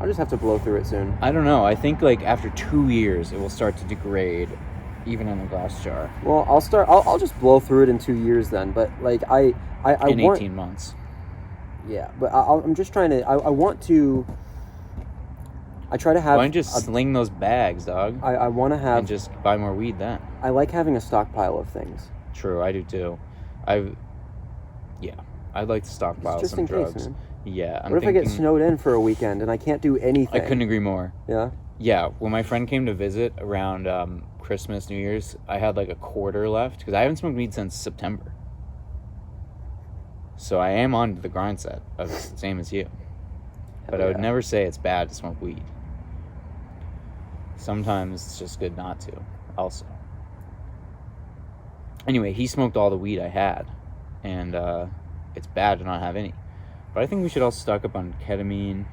I'll just have to blow through it soon. I don't know. I think like after 2 years, it will start to degrade, even in a glass jar. Well, I'll just blow through it in 2 years then, but like I In want, 18 months. Yeah, but I'm just trying to. I want to. I try to have. Why don't you just sling those bags, dog? I want to have. And just buy more weed then. I like having a stockpile of things. True, I do too. I'd like to stockpile Just some in drugs. case, man. Yeah, I'm What if I get thinking- snowed in for a weekend and I can't do anything? I couldn't agree more. Yeah. Yeah, when my friend came to visit around Christmas, New Year's, I had like a quarter left because I haven't smoked weed since September. So I am on the grind set, same as you. But I would never say it's bad to smoke weed. Sometimes it's just good not to, also. Anyway, he smoked all the weed I had, and it's bad to not have any. But I think we should all stock up on ketamine,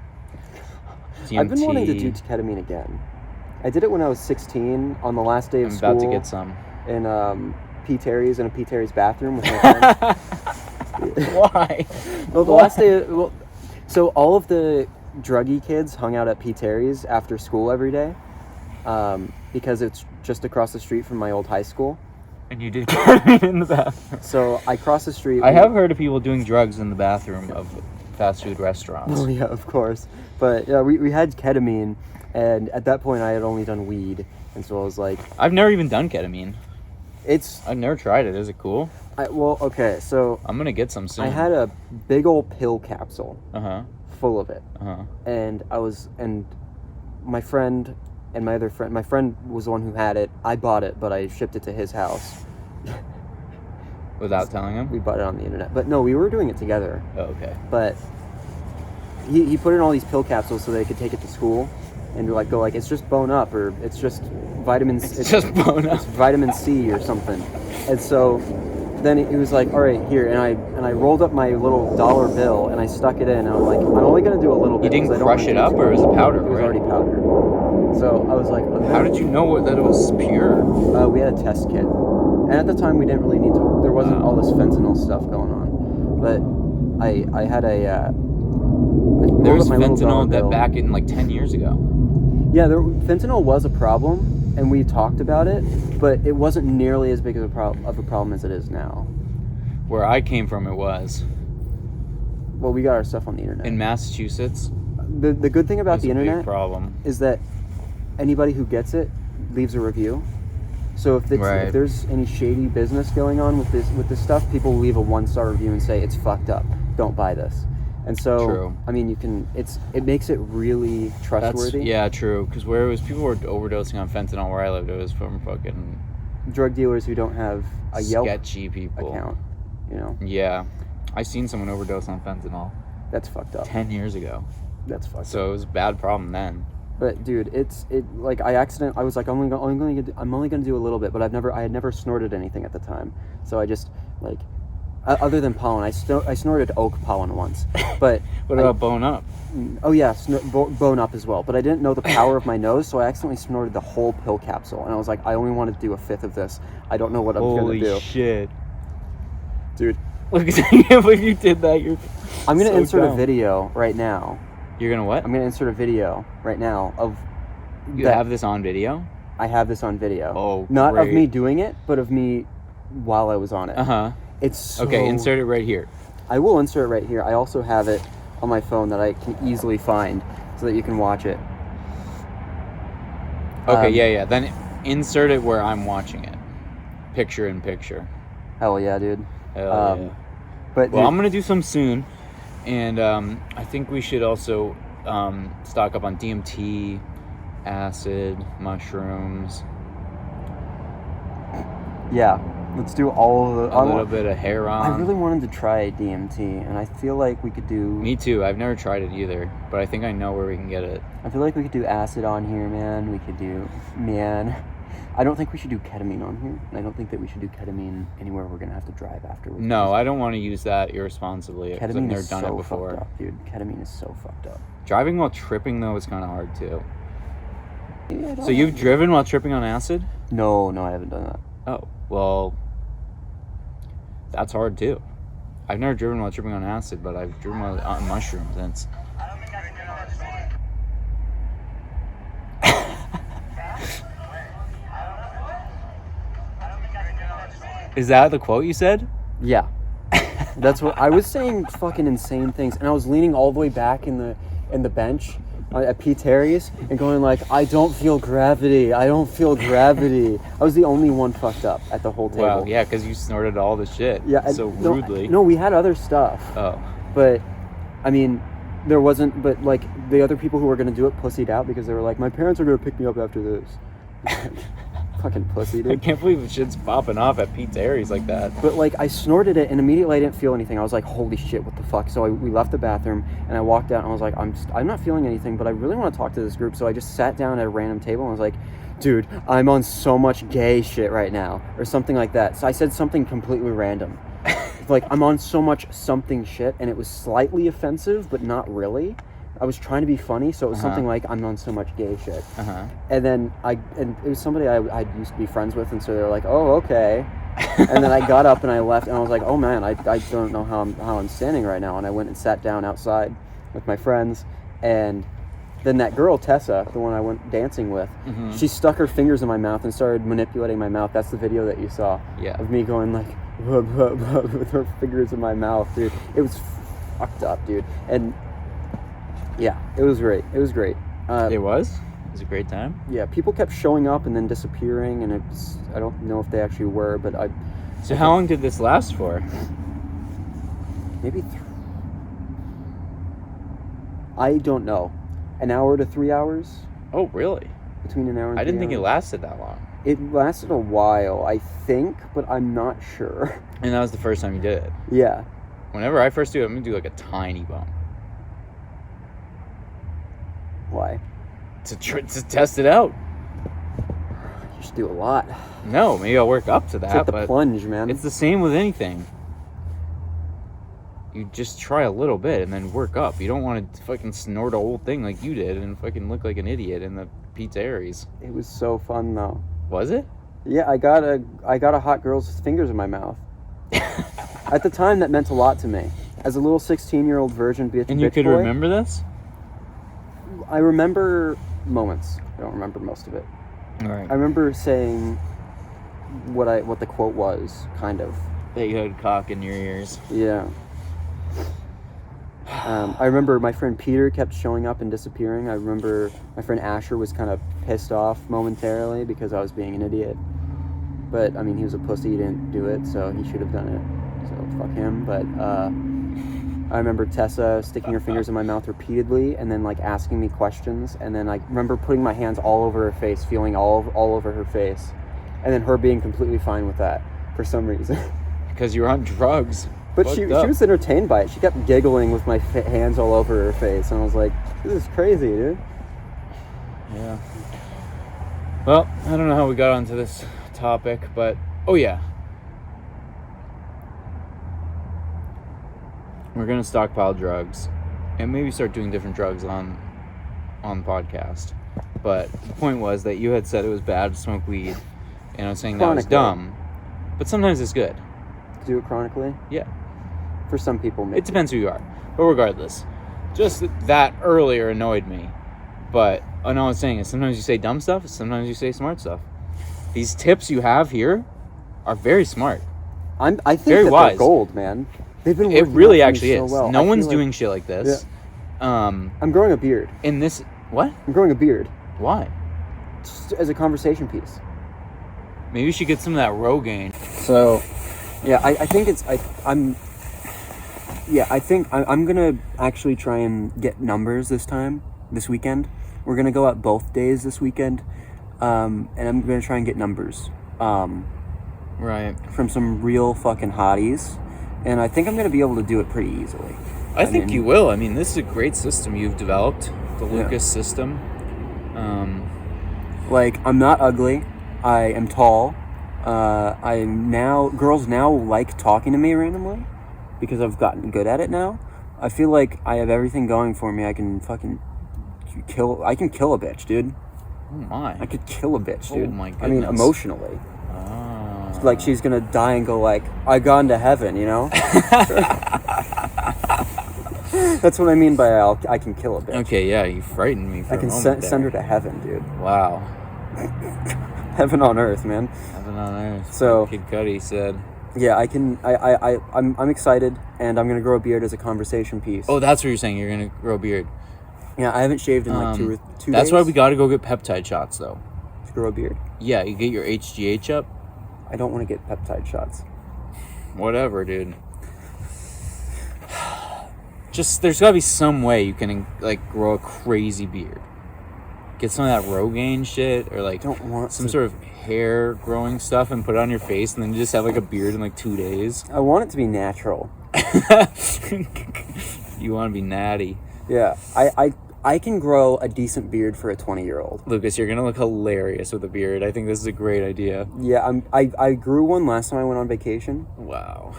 DMT. I've been wanting to do ketamine again. I did it when I was 16 on the last day of I'm school. about to get some. In P. Terry's, in a P. Terry's bathroom with my friends. Why? Well, the last day... so all of the druggy kids hung out at P. Terry's after school every day because it's just across the street from my old high school. And you did ketamine in the bathroom. So I crossed the street. I have heard of people doing drugs in the bathroom of fast food restaurants. Oh, yeah, of course. But yeah, we had ketamine, and at that point I had only done weed. And so I was like... I've never even done ketamine. I've never tried it. Is it cool? Okay, so... I'm going to get some soon. I had a big old pill capsule full of it. And my friend and my other friend... My friend was the one who had it. I bought it, but I shipped it to his house. Without telling him? We bought it on the internet. But no, we were doing it together. Oh, okay. But he put in all these pill capsules so they could take it to school and go like, it's just bone up, or it's just vitamin C. It's just bone up. It's vitamin C or something. And so then he was like, all right, here. And I rolled up my little dollar bill and I stuck it in. And I'm like, I'm only going to do a little bit. You didn't 'cause I don't crush wanna it do up, too or was it much. powder? It was right? already powder. So I was like, okay. How did you know that it was pure? We had a test kit. And at the time, we didn't really need to. There wasn't all this fentanyl stuff going on. But I had a. There was my little dollar fentanyl that bill. back in like 10 years ago. Yeah, fentanyl was a problem, and we talked about it, but it wasn't nearly as big of a problem as it is now. Where I came from, it was. Well, we got our stuff on the internet. In Massachusetts. The good thing about the Big internet problem. is that anybody who gets it leaves a review. So if there's any shady business going on with this stuff, people leave a 1-star review and say it's fucked up. Don't buy this. And so, True. I mean, it makes it really trustworthy. Yeah, true. Because where it was, people were overdosing on fentanyl where I lived. It was from fucking Drug dealers who don't have a Yelp sketchy people. account, you know. Yeah. I seen someone overdose on fentanyl That's fucked up. 10 years ago. That's fucked up. So it was a bad problem then. But dude, like I was like I'm only gonna do a little bit, but I had never snorted anything at the time. So I just like other than pollen, I snorted oak pollen once. But What about bone up? Oh yeah, bone up as well. But I didn't know the power of my nose, so I accidentally snorted the whole pill capsule. And I was like, I only want to do a fifth of this. I don't know what I'm gonna do. Holy shit. Dude. Look, I can't believe you did that. I'm gonna so insert dumb. a video right now. You're gonna what? I'm gonna insert a video right now of. You have this on video? I have this on video. Oh, not great. of me doing it, but of me while I was on it. Uh-huh. It's so... Okay, insert it right here. I will insert it right here. I also have it on my phone that I can easily find so that you can watch it. Okay, yeah. Then insert it where I'm watching it. Picture in picture. Hell yeah, dude. Hell yeah. But Well, dude, I'm gonna do some soon, and I think we should also stock up on DMT, acid, mushrooms, yeah, let's do all of the... a little bit of heroin. I really wanted to try DMT, and I feel like we could do... Me too. I've never tried it either, but I think I know where we can get it. I feel like we could do acid on here, man. We could do... Man... I don't think we should do ketamine on here, and I don't think that we should do ketamine anywhere we're going to have to drive afterwards. No, I don't want to use that irresponsibly, because I've Ketamine never is done so it before. fucked up, dude. Ketamine is so fucked up. Driving while tripping, though, is kind of hard, too. Yeah, So you've driven while tripping on acid? No, I haven't done that. Oh, well, that's hard, too. I've never driven while tripping on acid, but I've driven while on mushrooms, and it's... Is that the quote you said? Yeah. That's what I was saying. Fucking insane things, and I was leaning all the way back in the bench at P. Terry's and going like, I don't feel gravity. I don't feel gravity. I was the only one fucked up at the whole table. Wow, yeah, because you snorted all the shit. Yeah. So rudely. No, we had other stuff. Oh. But, I mean, there wasn't. But like the other people who were gonna do it pussied out because they were like, my parents are gonna pick me up after this. Fucking pussy, dude. I can't believe the shit's popping off at Pete Terry's like that. But like I snorted it and immediately I didn't feel anything. I was like, holy shit, what the fuck? So we left the bathroom and I walked out and I was like, I'm not feeling anything, but I really want to talk to this group. So I just sat down at a random table and I was like, dude, I'm on so much gay shit right now, or something like that. So I said something completely random. Like, I'm on so much something shit, and it was slightly offensive, but not really. I was trying to be funny, so it was something like, I'm on so much gay shit. And then and it was somebody I used to be friends with, and so they were like, oh, okay. And then I got up and I left, and I was like, oh man, I don't know how I'm standing right now. And I went and sat down outside with my friends, and then that girl, Tessa, the one I went dancing with, she stuck her fingers in my mouth and started manipulating my mouth. That's the video that you saw of me going like, with her fingers in my mouth, dude. It was fucked up, dude. And yeah, it was great. It was great. It was? It was a great time? Yeah, people kept showing up and then disappearing, and I don't know if they actually were, but So how long did this last for? Maybe I don't know. An hour to 3 hours? Oh, really? Between an hour and 3 I didn't think it hours. lasted that long. It lasted a while, I think, but I'm not sure. And that was the first time you did it? Yeah. Whenever I first do it, I'm going to do like a tiny bump. Why? To test it out. You should do a lot. No, maybe I'll work up to that. It's like the but plunge, man. It's the same with anything. You just try a little bit and then work up. You don't want to fucking snort a whole thing like you did and fucking look like an idiot in the Pizza Aries. It was so fun, though. Was it? Yeah, I got a hot girl's fingers in my mouth. At the time, that meant a lot to me. As a little 16-year-old virgin bitch And you could boy, remember this? I remember moments. I don't remember most of it. All right. I remember saying what the quote was, kind of. That you had cock in your ears. Yeah. I remember my friend Peter kept showing up and disappearing. I remember my friend Asher was kind of pissed off momentarily because I was being an idiot. But, I mean, he was a pussy, he didn't do it, so he should have done it. So, fuck him. But, I remember Tessa sticking her fingers in my mouth repeatedly and then, like, asking me questions. And then I remember putting my hands all over her face, feeling all over her face. And then her being completely fine with that for some reason. Because you were on drugs. But she was entertained by it. She kept giggling with my hands all over her face, and I was like, "This is crazy, dude." Yeah. Well, I don't know how we got onto this topic, but oh yeah, we're gonna stockpile drugs, and maybe start doing different drugs on the podcast. But the point was that you had said it was bad to smoke weed, and I was saying that was dumb, but sometimes it's good. Do it chronically? Yeah. For some people, maybe. It depends who you are. But regardless, just that earlier annoyed me. But all I was saying is sometimes you say dumb stuff, sometimes you say smart stuff. These tips you have here are very smart. I think very that wise. They're gold, man. They've been it working really out for actually me so is. well. No one's doing shit like this. Yeah. I'm growing a beard. In this... What? I'm growing a beard. Why? Just as a conversation piece. Maybe you should get some of that Rogaine. So, yeah, I think it's... I think I'm going to actually try and get numbers this weekend. We're going to go out both days this weekend, and I'm going to try and get numbers. Right. From some real fucking hotties, and I think I'm going to be able to do it pretty easily. I think you will. I mean, this is a great system you've developed, the Lucas system. Like, I'm not ugly. I am tall. Girls now like talking to me randomly because I've gotten good at it now. I feel like I have everything going for me. I can fucking kill a bitch, dude. Oh my. I could kill a bitch, dude. Oh my goodness. I mean, emotionally. Ah. Like, she's gonna die and go like, I gone to heaven, you know? That's what I mean by I can kill a bitch. Okay, yeah, you frightened me for I can a moment send her to heaven, dude. Wow. Heaven on earth, man. Heaven on earth. So, like Kid Cudi said. Yeah, I'm excited, and I'm gonna grow a beard as a conversation piece. Oh, that's what you're saying. You're gonna grow a beard. Yeah, I haven't shaved in like 2 days. That's why we gotta go get peptide shots, though. To grow a beard. Yeah, you get your HGH up. I don't want to get peptide shots. Whatever, dude. Just, there's gotta be some way you can, like, grow a crazy beard. Get some of that Rogaine shit, or, like, some sort of hair growing stuff and put it on your face, and then you just have, like, a beard in, like, 2 days. I want it to be natural. You want to be natty. Yeah, I can grow a decent beard for a 20-year-old. Lucas, you're gonna look hilarious with a beard. I think this is a great idea. Yeah, I grew one last time I went on vacation. Wow.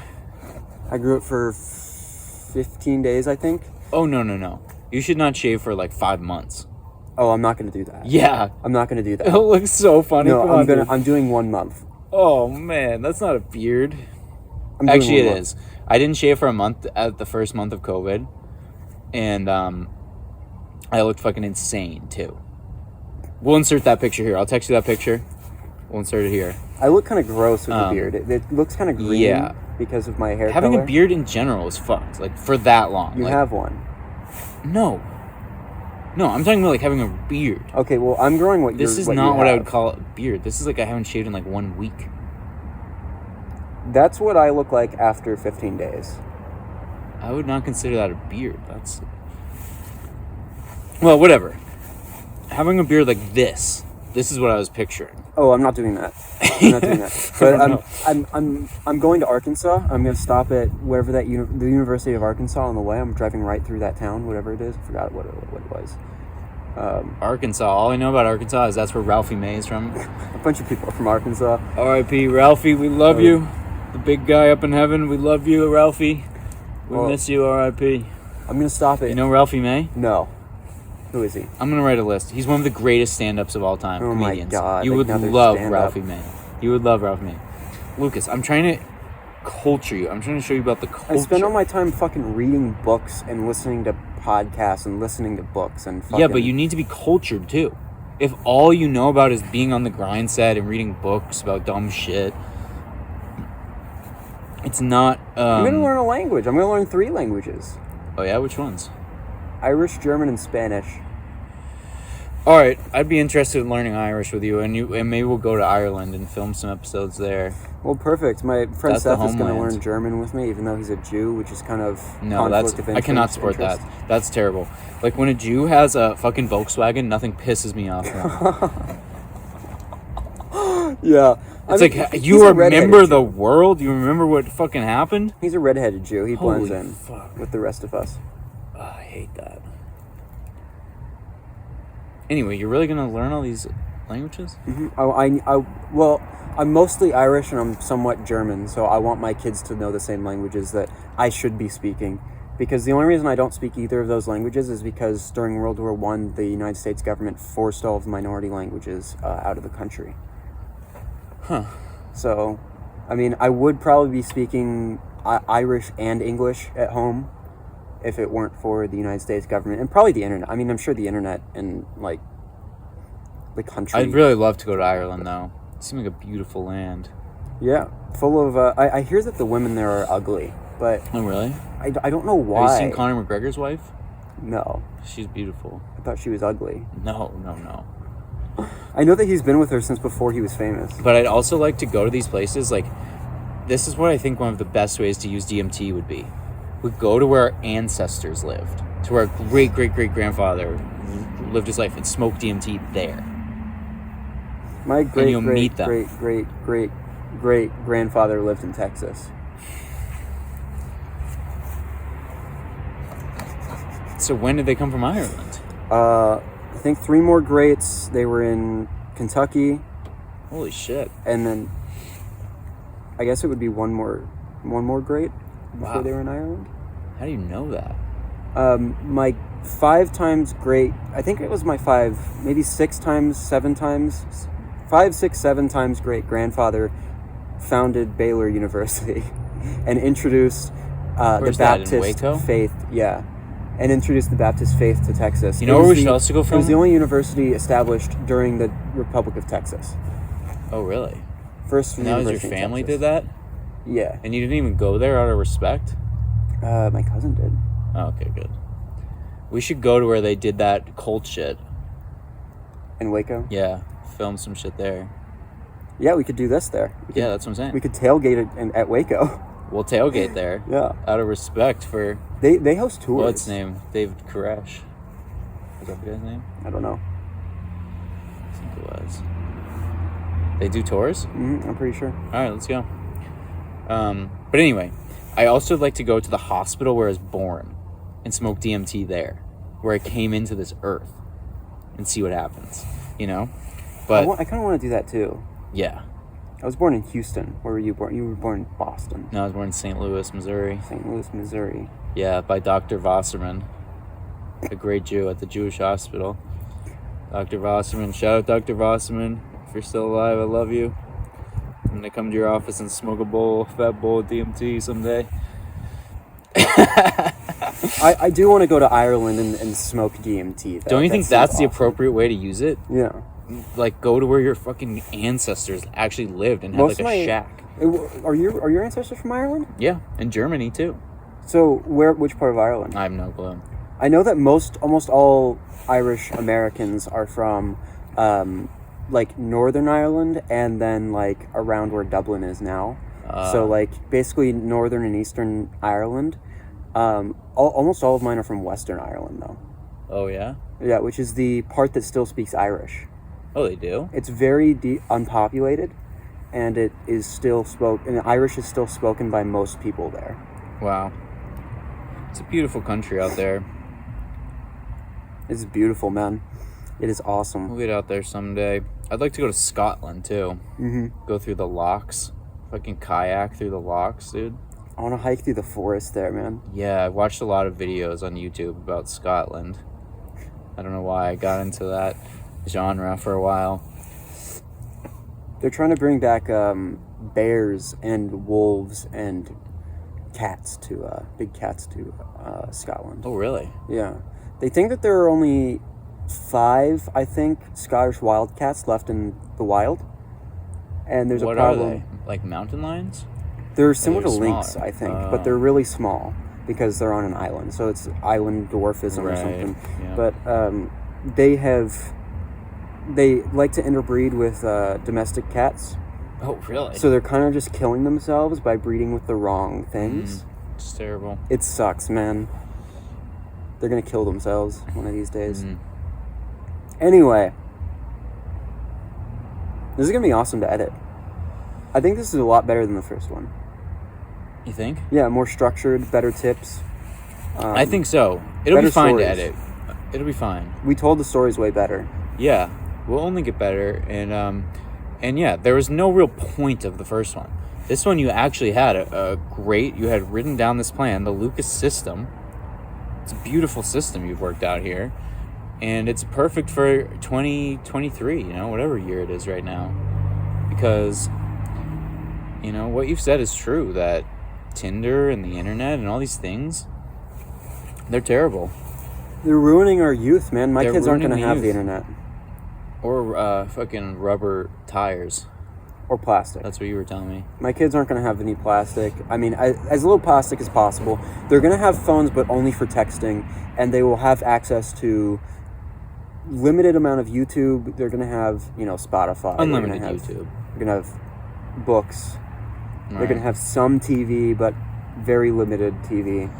I grew it for 15 days, I think. Oh, no. You should not shave for like 5 months. Oh, I'm not gonna do that. Yeah. I'm not gonna do that. It looks so funny. No, I'm doing 1 month. Oh man, that's not a beard. Actually, it is. I didn't shave for a month at the first month of COVID, and I looked fucking insane too. We'll insert that picture here. I'll text you that picture. We'll insert it here. I look kind of gross with the beard. It looks kind of green because of my hair Having color. a beard in general is fucked. Like, for that long. You have one. No, I'm talking about like having a beard. Okay, well, I'm growing what this is not what I would call a beard. This is like I haven't shaved in like 1 week. That's what I look like after 15 days. I would not consider that a beard. That's... Well, whatever. Having a beard like this is what I was picturing. Oh, I'm not doing that. But I'm going to Arkansas. I'm going to stop at wherever the University of Arkansas on the way. I'm driving right through that town, whatever it is. I forgot what it was. Arkansas. All I know about Arkansas is that's where Ralphie May is from. A bunch of people are from Arkansas. R.I.P. Ralphie, we love you. The big guy up in heaven, we love you, Ralphie. We miss you, R.I.P. I'm going to stop it. You know Ralphie May? No. Who is he? I'm going to write a list. He's one of the greatest stand-ups of all time. Oh comedians. My God. You would love Ralphie May. You would love Ralphie May. Lucas, I'm trying to culture you. I'm trying to show you about the culture. I spend all my time fucking reading books and listening to podcasts and listening to books and fucking... Yeah, but you need to be cultured too. If all you know about is being on the grind set and reading books about dumb shit, it's not... I'm going to learn a language. I'm going to learn 3 languages. Oh yeah? Which ones? Irish, German, and Spanish. All right, I'd be interested in learning Irish with you, and maybe we'll go to Ireland and film some episodes there. Well, perfect. My friend Seth is going to learn German with me, even though he's a Jew, which is kind of conflict of interest. I cannot support that. That's terrible. Like, when a Jew has a fucking Volkswagen, nothing pisses me off more. Yeah, It's I mean, like, he's you a redheaded remember Jew. the world? You remember what fucking happened? He's a redheaded Jew. He blends Holy in fuck. with the rest of us. Oh, I hate that. Anyway, you're really gonna learn all these languages? Well, I'm mostly Irish and I'm somewhat German, so I want my kids to know the same languages that I should be speaking. Because the only reason I don't speak either of those languages is because during World War I, the United States government forced all of the minority languages out of the country. Huh. So, I mean, I would probably be speaking Irish and English at home if it weren't for the United States government and probably the internet. I mean, I'm sure the internet and, like, the country... I'd really love to go to Ireland, though. It seems like a beautiful land. Yeah, full of... I hear that the women there are ugly, but... Oh, really? I don't know why. Have you seen Conor McGregor's wife? No. She's beautiful. I thought she was ugly. No. I know that he's been with her since before he was famous. But I'd also like to go to these places. Like, this is what I think one of the best ways to use DMT would be. We go to where our ancestors lived, to where our great-great-great-grandfather lived his life, and smoke DMT there. My you'll meet them. great-great-great-great-grandfather lived in Texas. So when did they come from Ireland? I think 3 more greats. They were in Kentucky, Holy shit. and then I guess it would be one more great before Wow. they were in Ireland. How do you know that? My 5 times great, I think it was my 5, maybe 6 times, 7 times, 5, 6, 7 times great grandfather founded Baylor University and introduced the Where's that, in Baptist Waco? faith. Yeah. And introduced the Baptist faith to Texas. You know where we should also go It film? was the only university established during the Republic of Texas. Oh, really? First And that was your university in family Texas. did that? Yeah. And you didn't even go there out of respect? My cousin did. Oh, okay, good. We should go to where they did that cult shit. In Waco? Yeah, film some shit there. Yeah, we could do this there. Yeah, that's what I'm saying. We could tailgate it at Waco. We'll tailgate there. Yeah. Out of respect for... They host tours. What's his name? David Koresh. Was that the guy's name? I don't know. I think it was. They do tours? I'm pretty sure. Alright, let's go. But anyway, I also would like to go to the hospital where I was born and smoke DMT there, where I came into this earth, and see what happens, you know? But I kind of want to do that too. yeah. I was born in Houston. Where were you born? You were born in Boston. No, I was born in St. Louis, Missouri. St. Louis, Missouri. Yeah, by Dr. Wasserman, a great Jew at the Jewish hospital. Dr. Wasserman, shout out Dr. Wasserman. If you're still alive, I love you. I'm gonna come to your office and smoke a fat bowl of DMT someday. I do want to go to Ireland and smoke DMT. Don't you think seems that's the awesome. appropriate way to use it? Yeah. Like, go to where your fucking ancestors actually lived and had Most like of a my- shack. Are your ancestors from Ireland? Yeah, and Germany too. So which part of Ireland? I have no clue. I know that almost all Irish Americans are from like Northern Ireland and then like around where Dublin is now. So like basically Northern and Eastern Ireland. Almost all of mine are from Western Ireland though. Oh yeah? Yeah, which is the part that still speaks Irish. Oh, they do? It's very unpopulated, and it is still and Irish is still spoken by most people there. Wow. It's a beautiful country out there. It's beautiful, man. It is awesome. We'll get out there someday. I'd like to go to Scotland too. Go through the locks. Fucking kayak through the locks, dude. I want to hike through the forest there, man. Yeah, I watched a lot of videos on YouTube about Scotland. I don't know why I got into that genre for a while. They're trying to bring back bears and wolves and cats to big cats to Scotland. Oh, really? Yeah, they think that there are only 5, I think, Scottish wildcats left in the wild, and there's What a problem. are they? Like mountain lions? They're similar to they're lynx, smaller. I think, but they're really small because they're on an island, so it's island dwarfism or Right, something. yeah. But they like to interbreed with domestic cats, Oh, really? so they're kind of just killing themselves by breeding with the wrong things. It's terrible. It sucks, man. They're gonna kill themselves one of these days. Anyway, this is gonna be awesome to edit. I think this is a lot better than the first one. You think? Yeah, more structured, better tips. I think so. It'll be better fine to stories. edit. It'll be fine. We told the stories way better. Yeah, we'll only get better, and yeah, there was no real point of the first one. This one, you actually had a great. You had written down this plan, the Lucas system. It's a beautiful system you've worked out here, and it's perfect for 2023. You know, whatever year it is right now, because you know what you've said is true. That Tinder and the internet and all these things, they're terrible. They're ruining our youth, man. My They're kids aren't going to ruining the have the youth. internet. Or fucking rubber tires. Or plastic. That's what you were telling me. My kids aren't going to have any plastic. I mean, as little plastic as possible. They're going to have phones, but only for texting. And they will have access to limited amount of YouTube. They're going to have, Spotify. Unlimited they're gonna YouTube. They're going to have books. Right. They're going to have some TV, but very limited TV.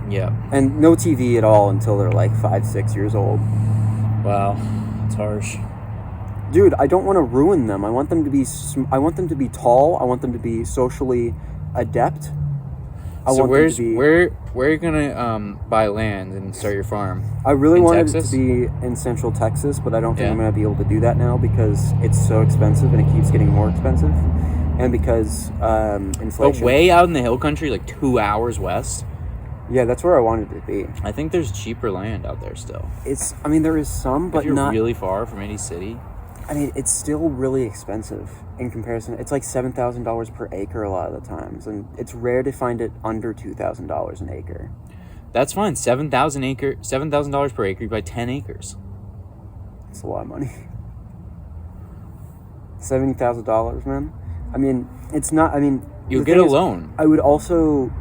Yeah. And no TV at all until they're like 5, 6 years old. Wow. It's harsh. Dude, I don't want to ruin them. I want them to be tall. I want them to be socially adept. So where are you gonna buy land and start your farm? I really in wanted Texas? it to be in Central Texas, but I don't think Yeah. I'm going to be able to do that now because it's so expensive and it keeps getting more expensive, and because But inflation. way out in the hill country, like 2 hours west. Yeah, that's where I wanted it to be. I think there's cheaper land out there still. There is some, but if you're not. really far from any city. I mean, it's still really expensive in comparison. It's like $7,000 per acre a lot of the times, and it's rare to find it under $2,000 an acre. That's fine. $7,000 per acre. You buy 10 acres. It's a lot of money. $70,000, man. I mean, it's not. I mean, You'll the get thing a is, loan. I would also.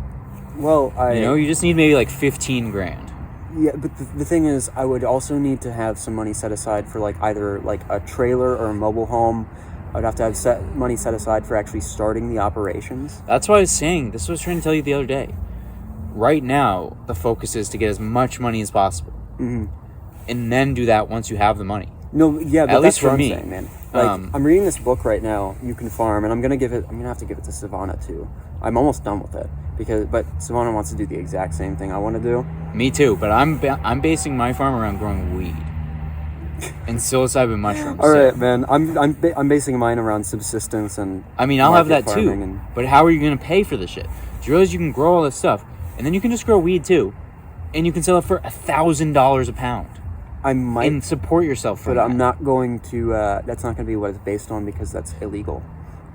Well, You just need maybe like 15 grand. Yeah, but the thing is, I would also need to have some money set aside for like either like a trailer or a mobile home. I would have to have money set aside for actually starting the operations. That's what I was saying. This is what I was trying to tell you the other day. Right now, the focus is to get as much money as possible. Mm-hmm. And then do that once you have the money. No, yeah, but At that's least for what I'm me. saying, man. Like, I'm reading this book right now, You Can Farm, and I'm gonna have to give it to Savannah too. I'm almost done with it but Savannah wants to do the exact same thing I want to do. Me too, but I'm basing my farm around growing weed and psilocybin mushrooms. All right, man. I'm basing mine around subsistence and. I mean, I'll have that market too. farming But how are you going to pay for this shit? Do you realize you can grow all this stuff, and then you can just grow weed too, and you can sell it for $1,000 a pound I might, and support yourself from but that. I'm not going to. That's not going to be what it's based on because that's illegal,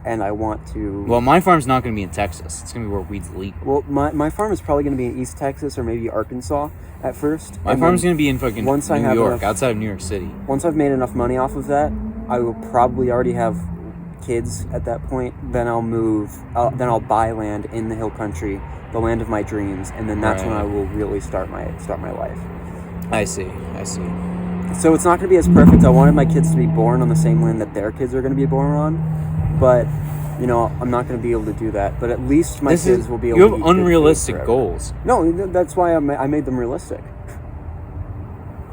and I want to. Well, my farm's not going to be in Texas. It's going to be where weed's legal. Well, my farm is probably going to be in East Texas or maybe Arkansas at first. My and farm's then going to be in fucking once I New have York, enough- outside of New York City. Once I've made enough money off of that, I will probably already have kids at that point. Then I'll move. Then I'll buy land in the hill country, the land of my dreams, and then that's when Right. I will really start my life. I see. So it's not going to be as perfect. I wanted my kids to be born on the same land that their kids are going to be born on, but I'm not going to be able to do that. But at least my kids will be able to You eat have good food unrealistic forever. goals. No, that's why I made them realistic.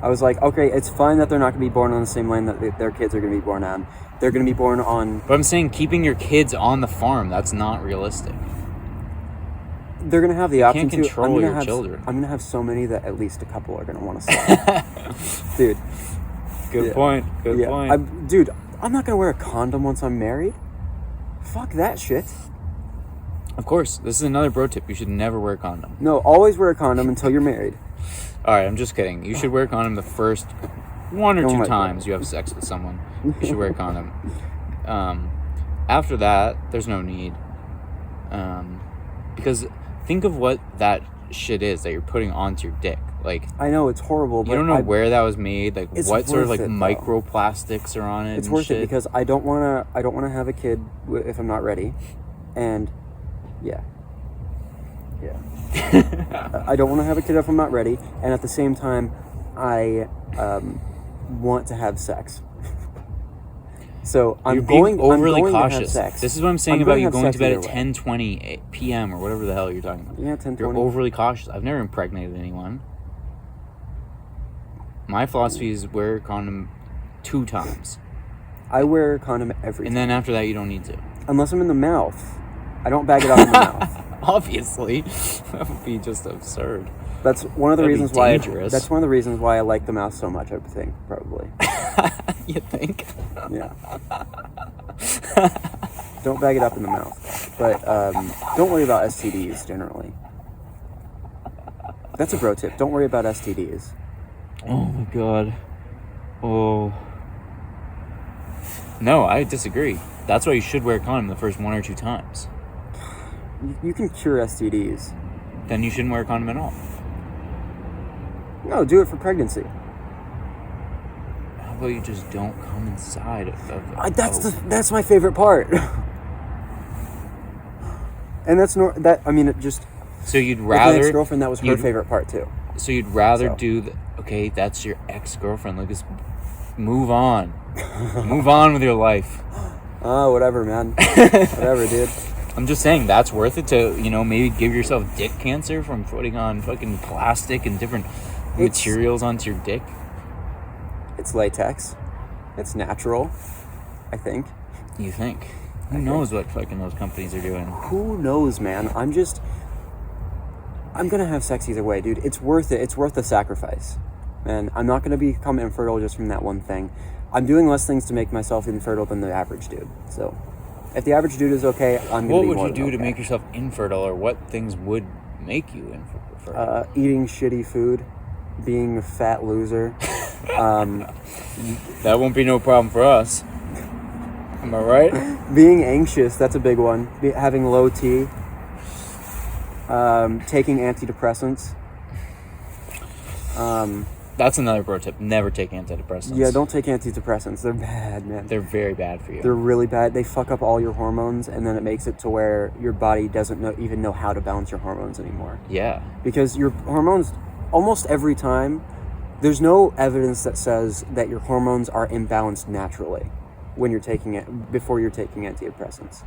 I was like, okay, it's fine that they're not going to be born on the same land that their kids are going to be born on. They're going to be born on. But I'm saying keeping your kids on the farm, that's not realistic. They're going to have the option can't to. control your children. I'm going to have so many that at least a couple are going to want to sell. Dude. Good Yeah. point. Good point. I'm not going to wear a condom once I'm married. Fuck that shit. Of course, this is another bro tip. You should never wear a condom. No, always wear a condom until you're married. All right, I'm just kidding. You should wear a condom the first one or Oh two my times you have sex with someone. You should wear a condom. After that, there's no need. Because think of what that shit is that you're putting onto your dick. Like, I know it's horrible, but you don't know where that was made. Like, It's what sort of worth like it, though. microplastics are on it. it's and worth shit. it because I don't want to have a kid if I'm not ready, and yeah. I don't want to have a kid if I'm not ready, and at the same time, I want to have sex. So You're I'm being going overly to have cautious. sex. This is what I'm saying I'm about gonna you have going sex to bed either at way. 10:20 p.m. or whatever the hell you're talking about. Yeah, 10:20. You're overly cautious. I've never impregnated anyone. My philosophy is wear a condom 2 times. I wear a condom every And time. then after that, you don't need to. Unless I'm in the mouth. I don't bag it up in the mouth. Obviously. That would be just absurd. That's one of the That'd be reasons why. dangerous. That's one of the reasons why I like the mouth so much. I would think probably. You think? Yeah. Don't bag it up in the mouth, but don't worry about STDs generally. That's a bro tip. Don't worry about STDs. Oh my god. Oh. No, I disagree. That's why you should wear a condom the first 1 or 2 times. You can cure STDs. Then you shouldn't wear a condom at all. No, do it for pregnancy. How about you just don't come inside of That's my favorite part. And that's it just. So you'd With my rather ex-girlfriend, that was her favorite part too. So you'd rather So. do okay, that's your ex-girlfriend. Like, just move on. Move on with your life. Oh, whatever, man. Whatever, dude. I'm just saying that's worth it to, maybe give yourself dick cancer from putting on fucking plastic and different materials onto your dick. It's latex. It's natural, I think. You think? Who knows what fucking those companies are doing? Who knows, man? I'm gonna have sex either way, dude. It's worth it. It's worth the sacrifice. Man, I'm not gonna become infertile just from that one thing. I'm doing less things to make myself infertile than the average dude. So, if the average dude is okay, I'm gonna be What more would you than do to okay. make yourself infertile, or what things would make you infertile? Eating shitty food, being a fat loser. That won't be no problem for us. Am I right? Being anxious, that's a big one. Having low T. Taking antidepressants. That's another pro tip. Never take antidepressants. Yeah, don't take antidepressants. They're bad, man. They're very bad for you. They're really bad. They fuck up all your hormones, and then it makes it to where your body doesn't even know how to balance your hormones anymore. Yeah. Because your hormones, almost every time, there's no evidence that says that your hormones are imbalanced naturally when you're taking it, before you're taking antidepressants.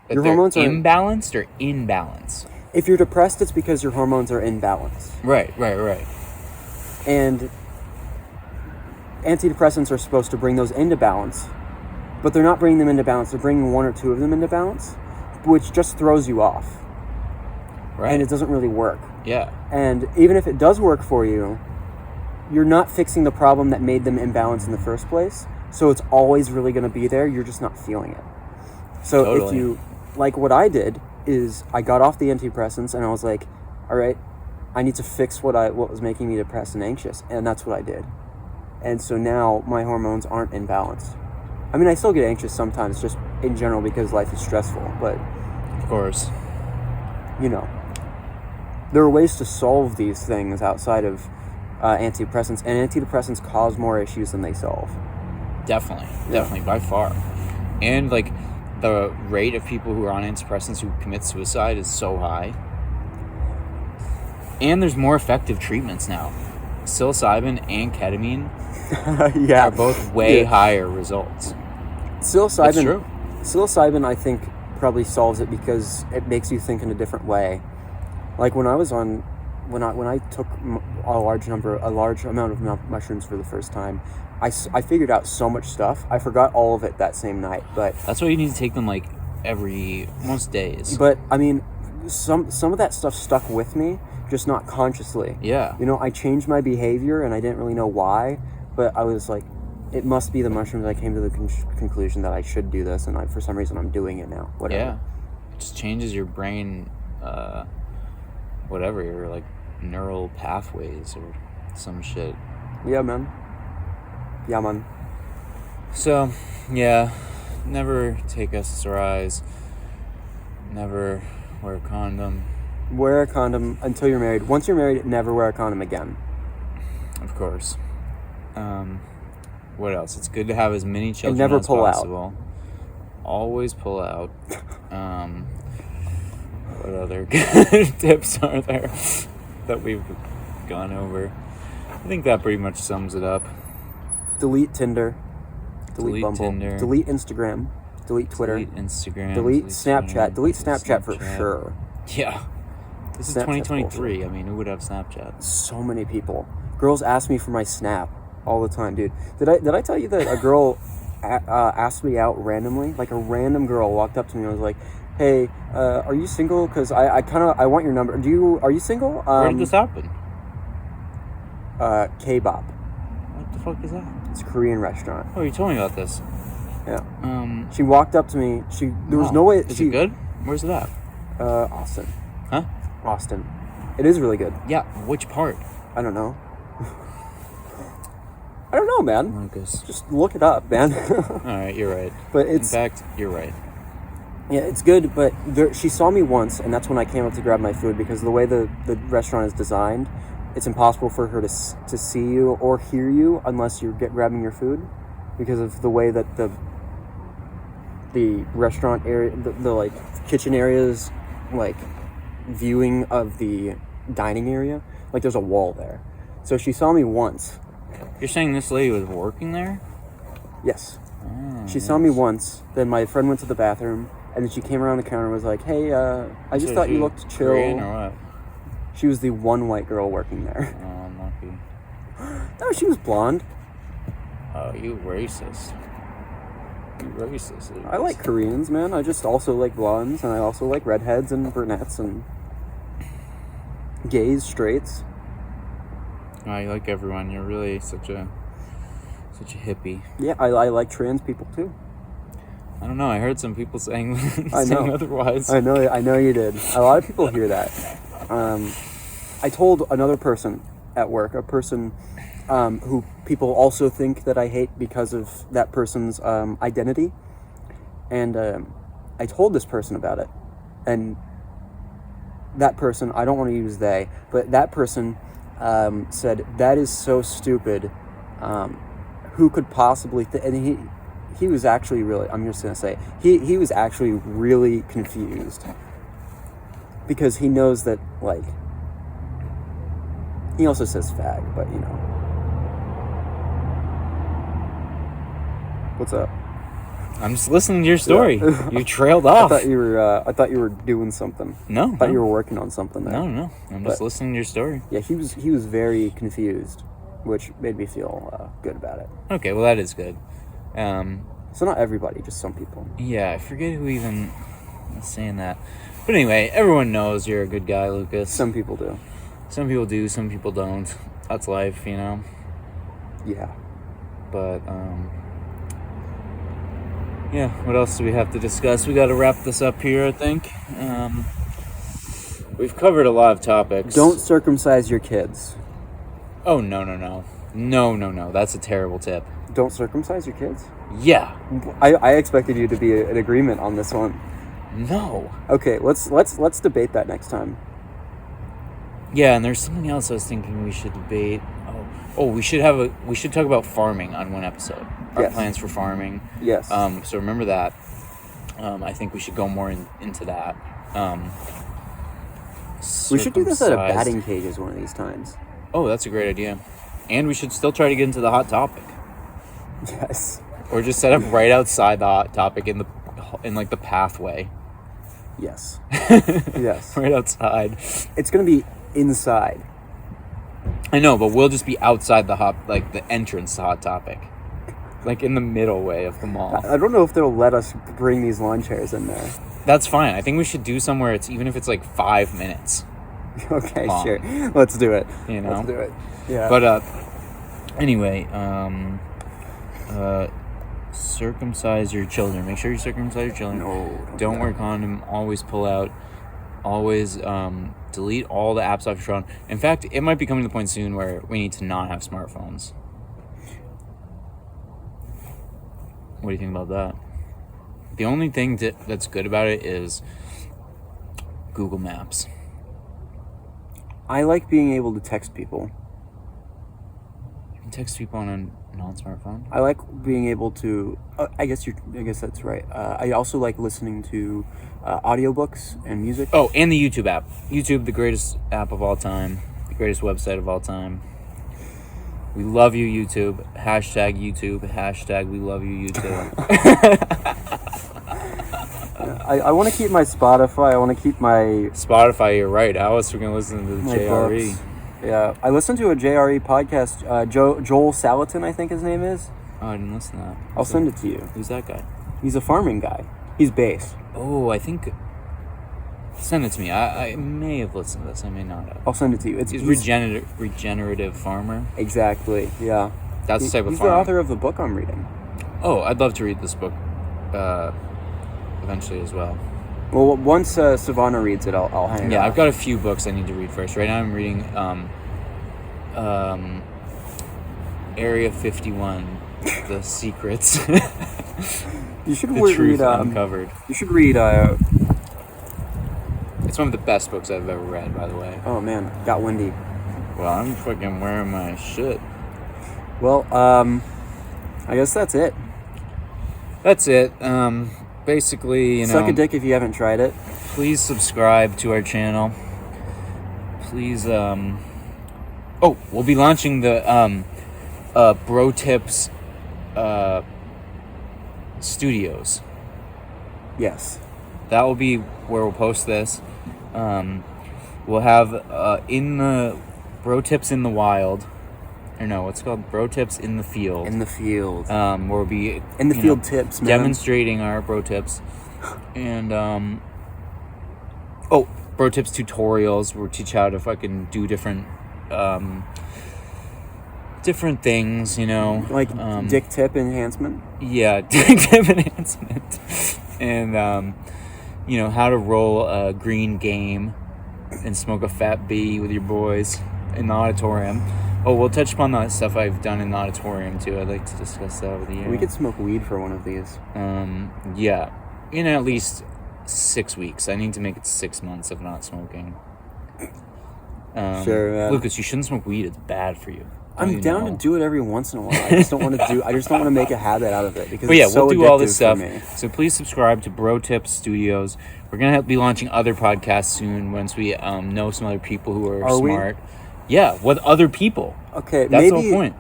But Your they're hormones are imbalanced or in balance? If you're depressed, it's because your hormones are in balance. Right. And antidepressants are supposed to bring those into balance, but they're not bringing them into balance. They're bringing 1 or 2 of them into balance, which just throws you off. Right. And it doesn't really work. Yeah. And even if it does work for you, you're not fixing the problem that made them imbalanced in the first place. So it's always really going to be there. You're just not feeling it. So Totally. if you, like what I did, is I got off the antidepressants and I was like, all right, I need to fix what was making me depressed and anxious. And that's what I did. And so now my hormones aren't in balance. I mean, I still get anxious sometimes, just in general, because life is stressful. But, Of course. there are ways to solve these things outside of antidepressants. And antidepressants cause more issues than they solve. Definitely, by far. And, like, the rate of people who are on antidepressants who commit suicide is so high. And there's more effective treatments now. Psilocybin and ketamine Yeah. are both way higher results. Psilocybin, It's true. Psilocybin, I think, probably solves it because it makes you think in a different way. Like when I took a large amount of mushrooms for the first time, I figured out so much stuff. I forgot all of it that same night, but That's why you need to take them, like, most days. But I mean, some of that stuff stuck with me, just not consciously. Yeah. I changed my behavior, and I didn't really know why, but I was like, it must be the mushrooms. I came to the conclusion that I should do this, and for some reason I'm doing it now. Whatever. Yeah. It just changes your brain, your, like, neural pathways or some shit. Yeah, man. So, yeah, never take SSRIs, never wear a condom. Wear a condom until you're married. Once you're married, never wear a condom again. Of course. What else? It's good to have as many children never as pull out. possible. Always pull out. What other good tips are there that we've gone over? I think that pretty much sums it up. Delete Tinder. Delete Bumble. Tinder. Delete Instagram. Delete Twitter. Delete Instagram. Delete Snapchat. Delete Snapchat for sure. Yeah. This is Snapchat's 2023. bullshit. I mean, who would have Snapchat? So many people. Girls ask me for my Snap all the time, dude. Did I tell you that a girl asked me out randomly. Like a random girl walked up to me and was like, "Hey, are you single? Because I want your number. Are you single?" Where did this happen? K-bop. What the fuck is that? It's a Korean restaurant. Oh, you told me about this. Yeah. She walked up to me. There was no way. Is it good? Where's it at? Austin. Huh? Austin. It is really good. Yeah. Which part? I don't know. I don't know, man. Lucas. Just look it up, man. All right, you're right. But in fact, you're right. Yeah, it's good, but she saw me once, and that's when I came up to grab my food, because the way the restaurant is designed, it's impossible for her to see you or hear you unless you're grabbing your food, because of the way that the restaurant area, the like kitchen areas, like viewing of the dining area, like there's a wall there. So she saw me once. You're saying this lady was working there? Yes. Oh, she saw me once, then my friend went to the bathroom, and then she came around the counter and was like, "Hey, I just thought you looked chill." Korean or what? She was the one white girl working there. Oh, I'm lucky. No, she was blonde. Oh, you racist. You racist. I like Koreans, man. I just also like blondes, and I also like redheads and brunettes and gays, straights. Oh, you like everyone. You're really such a hippie. Yeah, I like trans people too. I don't know. I heard some people saying, I know. saying otherwise. I know you did. A lot of people hear that. I told another person at work, a person who people also think that I hate because of that person's identity, and I told this person about it, and that person, I don't want to use they, but that person said, "That is so stupid. Who could possibly?" And he was actually really, I'm just going to say, he was actually really confused, because he knows that, like, he also says fag, but, you know. What's up? I'm just listening to your story. Yeah. You trailed off. I thought you were doing something. No. I thought you were working on something there. No. I'm just listening to your story. Yeah, he was very confused, which made me feel good about it. Okay, well, that is good. So not everybody, just some people. Yeah, I forget who even was saying that. But anyway, everyone knows you're a good guy, Lucas. Some people do. Some people do, some people don't. That's life, you know? Yeah. But, yeah, what else do we have to discuss? We got to wrap this up here, I think. We've covered a lot of topics. Don't circumcise your kids. Oh, no. No, that's a terrible tip. Don't circumcise your kids? Yeah. I expected you to be in agreement on this one. No. Okay, let's debate that next time. Yeah, and there's something else I was thinking we should debate. Oh, we should talk about farming on one episode. Our Yes. plans for farming. Yes. So remember that. I think we should go more into that. We should do this at a Circumcised. batting cages one of these times. Oh, that's a great idea. And we should still try to get into the hot topic. Yes. Or just set up right outside the hot topic in like the pathway. Yes. Yes. Right outside. It's gonna be inside. I know, but we'll just be outside the entrance to Hot Topic. Like in the middle way of the mall. I don't know if they'll let us bring these lawn chairs in there. That's fine. I think we should do somewhere even if it's like 5 minutes. Okay, Long. sure. Let's do it. You know? Let's do it. Yeah. But anyway, circumcise your children. Make sure you circumcise your children. No. Don't wear condom. Always pull out. Always delete all the apps off your phone. In fact, it might be coming to the point soon where we need to not have smartphones. What do you think about that? The only thing that's good about it is Google Maps. I like being able to text people. You can text people on a non-smartphone. I like being able to. I guess that's right. I also like listening to audiobooks and music. Oh, and the YouTube app. YouTube, the greatest app of all time. The greatest website of all time. We love you, YouTube. Hashtag YouTube. Hashtag we love you, YouTube. I want to keep my Spotify. I want to keep my Spotify, you're right. How else are we going to listen to the my JRE? books. Yeah, I listened to a JRE podcast. Joel Salatin, I think his name is. Oh, I didn't listen to that. I'll send it to you. Who's that guy? He's a farming guy. He's based. Oh, I think... Send it to me. I may have listened to this. I may not have. I'll send it to you. He's regenerative farmer. Exactly, yeah. That's the type of He's farmer. the author of the book I'm reading. Oh, I'd love to read this book eventually as well. Well, once Savannah reads it, I'll hang it Yeah, out. I've got a few books I need to read first. Right now I'm reading Area 51, The Secrets. You should The read. Truth Uncovered. You should read. It's one of the best books I've ever read, by the way. Oh man, got windy. Well, I'm fucking wearing my shit. Well, I guess that's it. That's it. Basically, Suck a dick if you haven't tried it. please subscribe to our channel. Please, oh, we'll be launching the, Bro Tips, studios. Yes. That will be where we'll post this. We'll have, in the Bro Tips in the Wild, or no, what's it called? Bro Tips in the Field. In the field. Where we'll be In the field tips, man. demonstrating our bro tips, and bro tips tutorials. We'll teach how to fucking do different things, Like dick tip enhancement. Yeah, dick tip enhancement, and how to roll a green game and smoke a fat B with your boys in the auditorium. Oh, we'll touch upon the stuff I've done in the auditorium too. I'd like to discuss that with you. We could smoke weed for one of these. Yeah, in at least 6 weeks. I need to make it 6 months of not smoking. Sure, man. Lucas, you shouldn't smoke weed. It's bad for you. I'm down to do it every once in a while. I just don't want to make a habit out of it because But yeah, it's so we'll do all this addictive stuff. for me. So please subscribe to Bro Tips Studios. We're gonna be launching other podcasts soon once we know some other people who are smart. Yeah, with other people. Okay, That's the maybe whole point.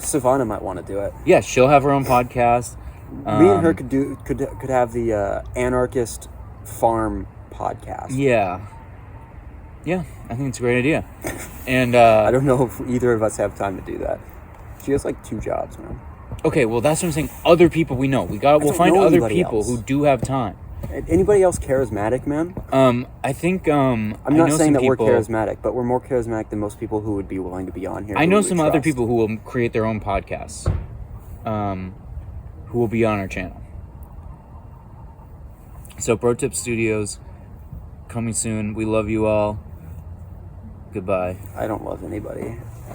Savannah might want to do it. Yeah, she'll have her own podcast. Me and her could have the anarchist farm podcast. Yeah, I think it's a great idea. And I don't know if either of us have time to do that. She has like 2 jobs, man. okay, well that's what I'm saying. Other people we know. We'll find know other anybody people else. who do have time. Anybody else charismatic, man? I think I'm not saying that we're charismatic, but we're more charismatic than most people who would be willing to be on here. I who know we some other trust. people who will create their own podcasts, who will be on our channel. So Bro Tip Studios, coming soon. We love you all. Goodbye. I don't love anybody.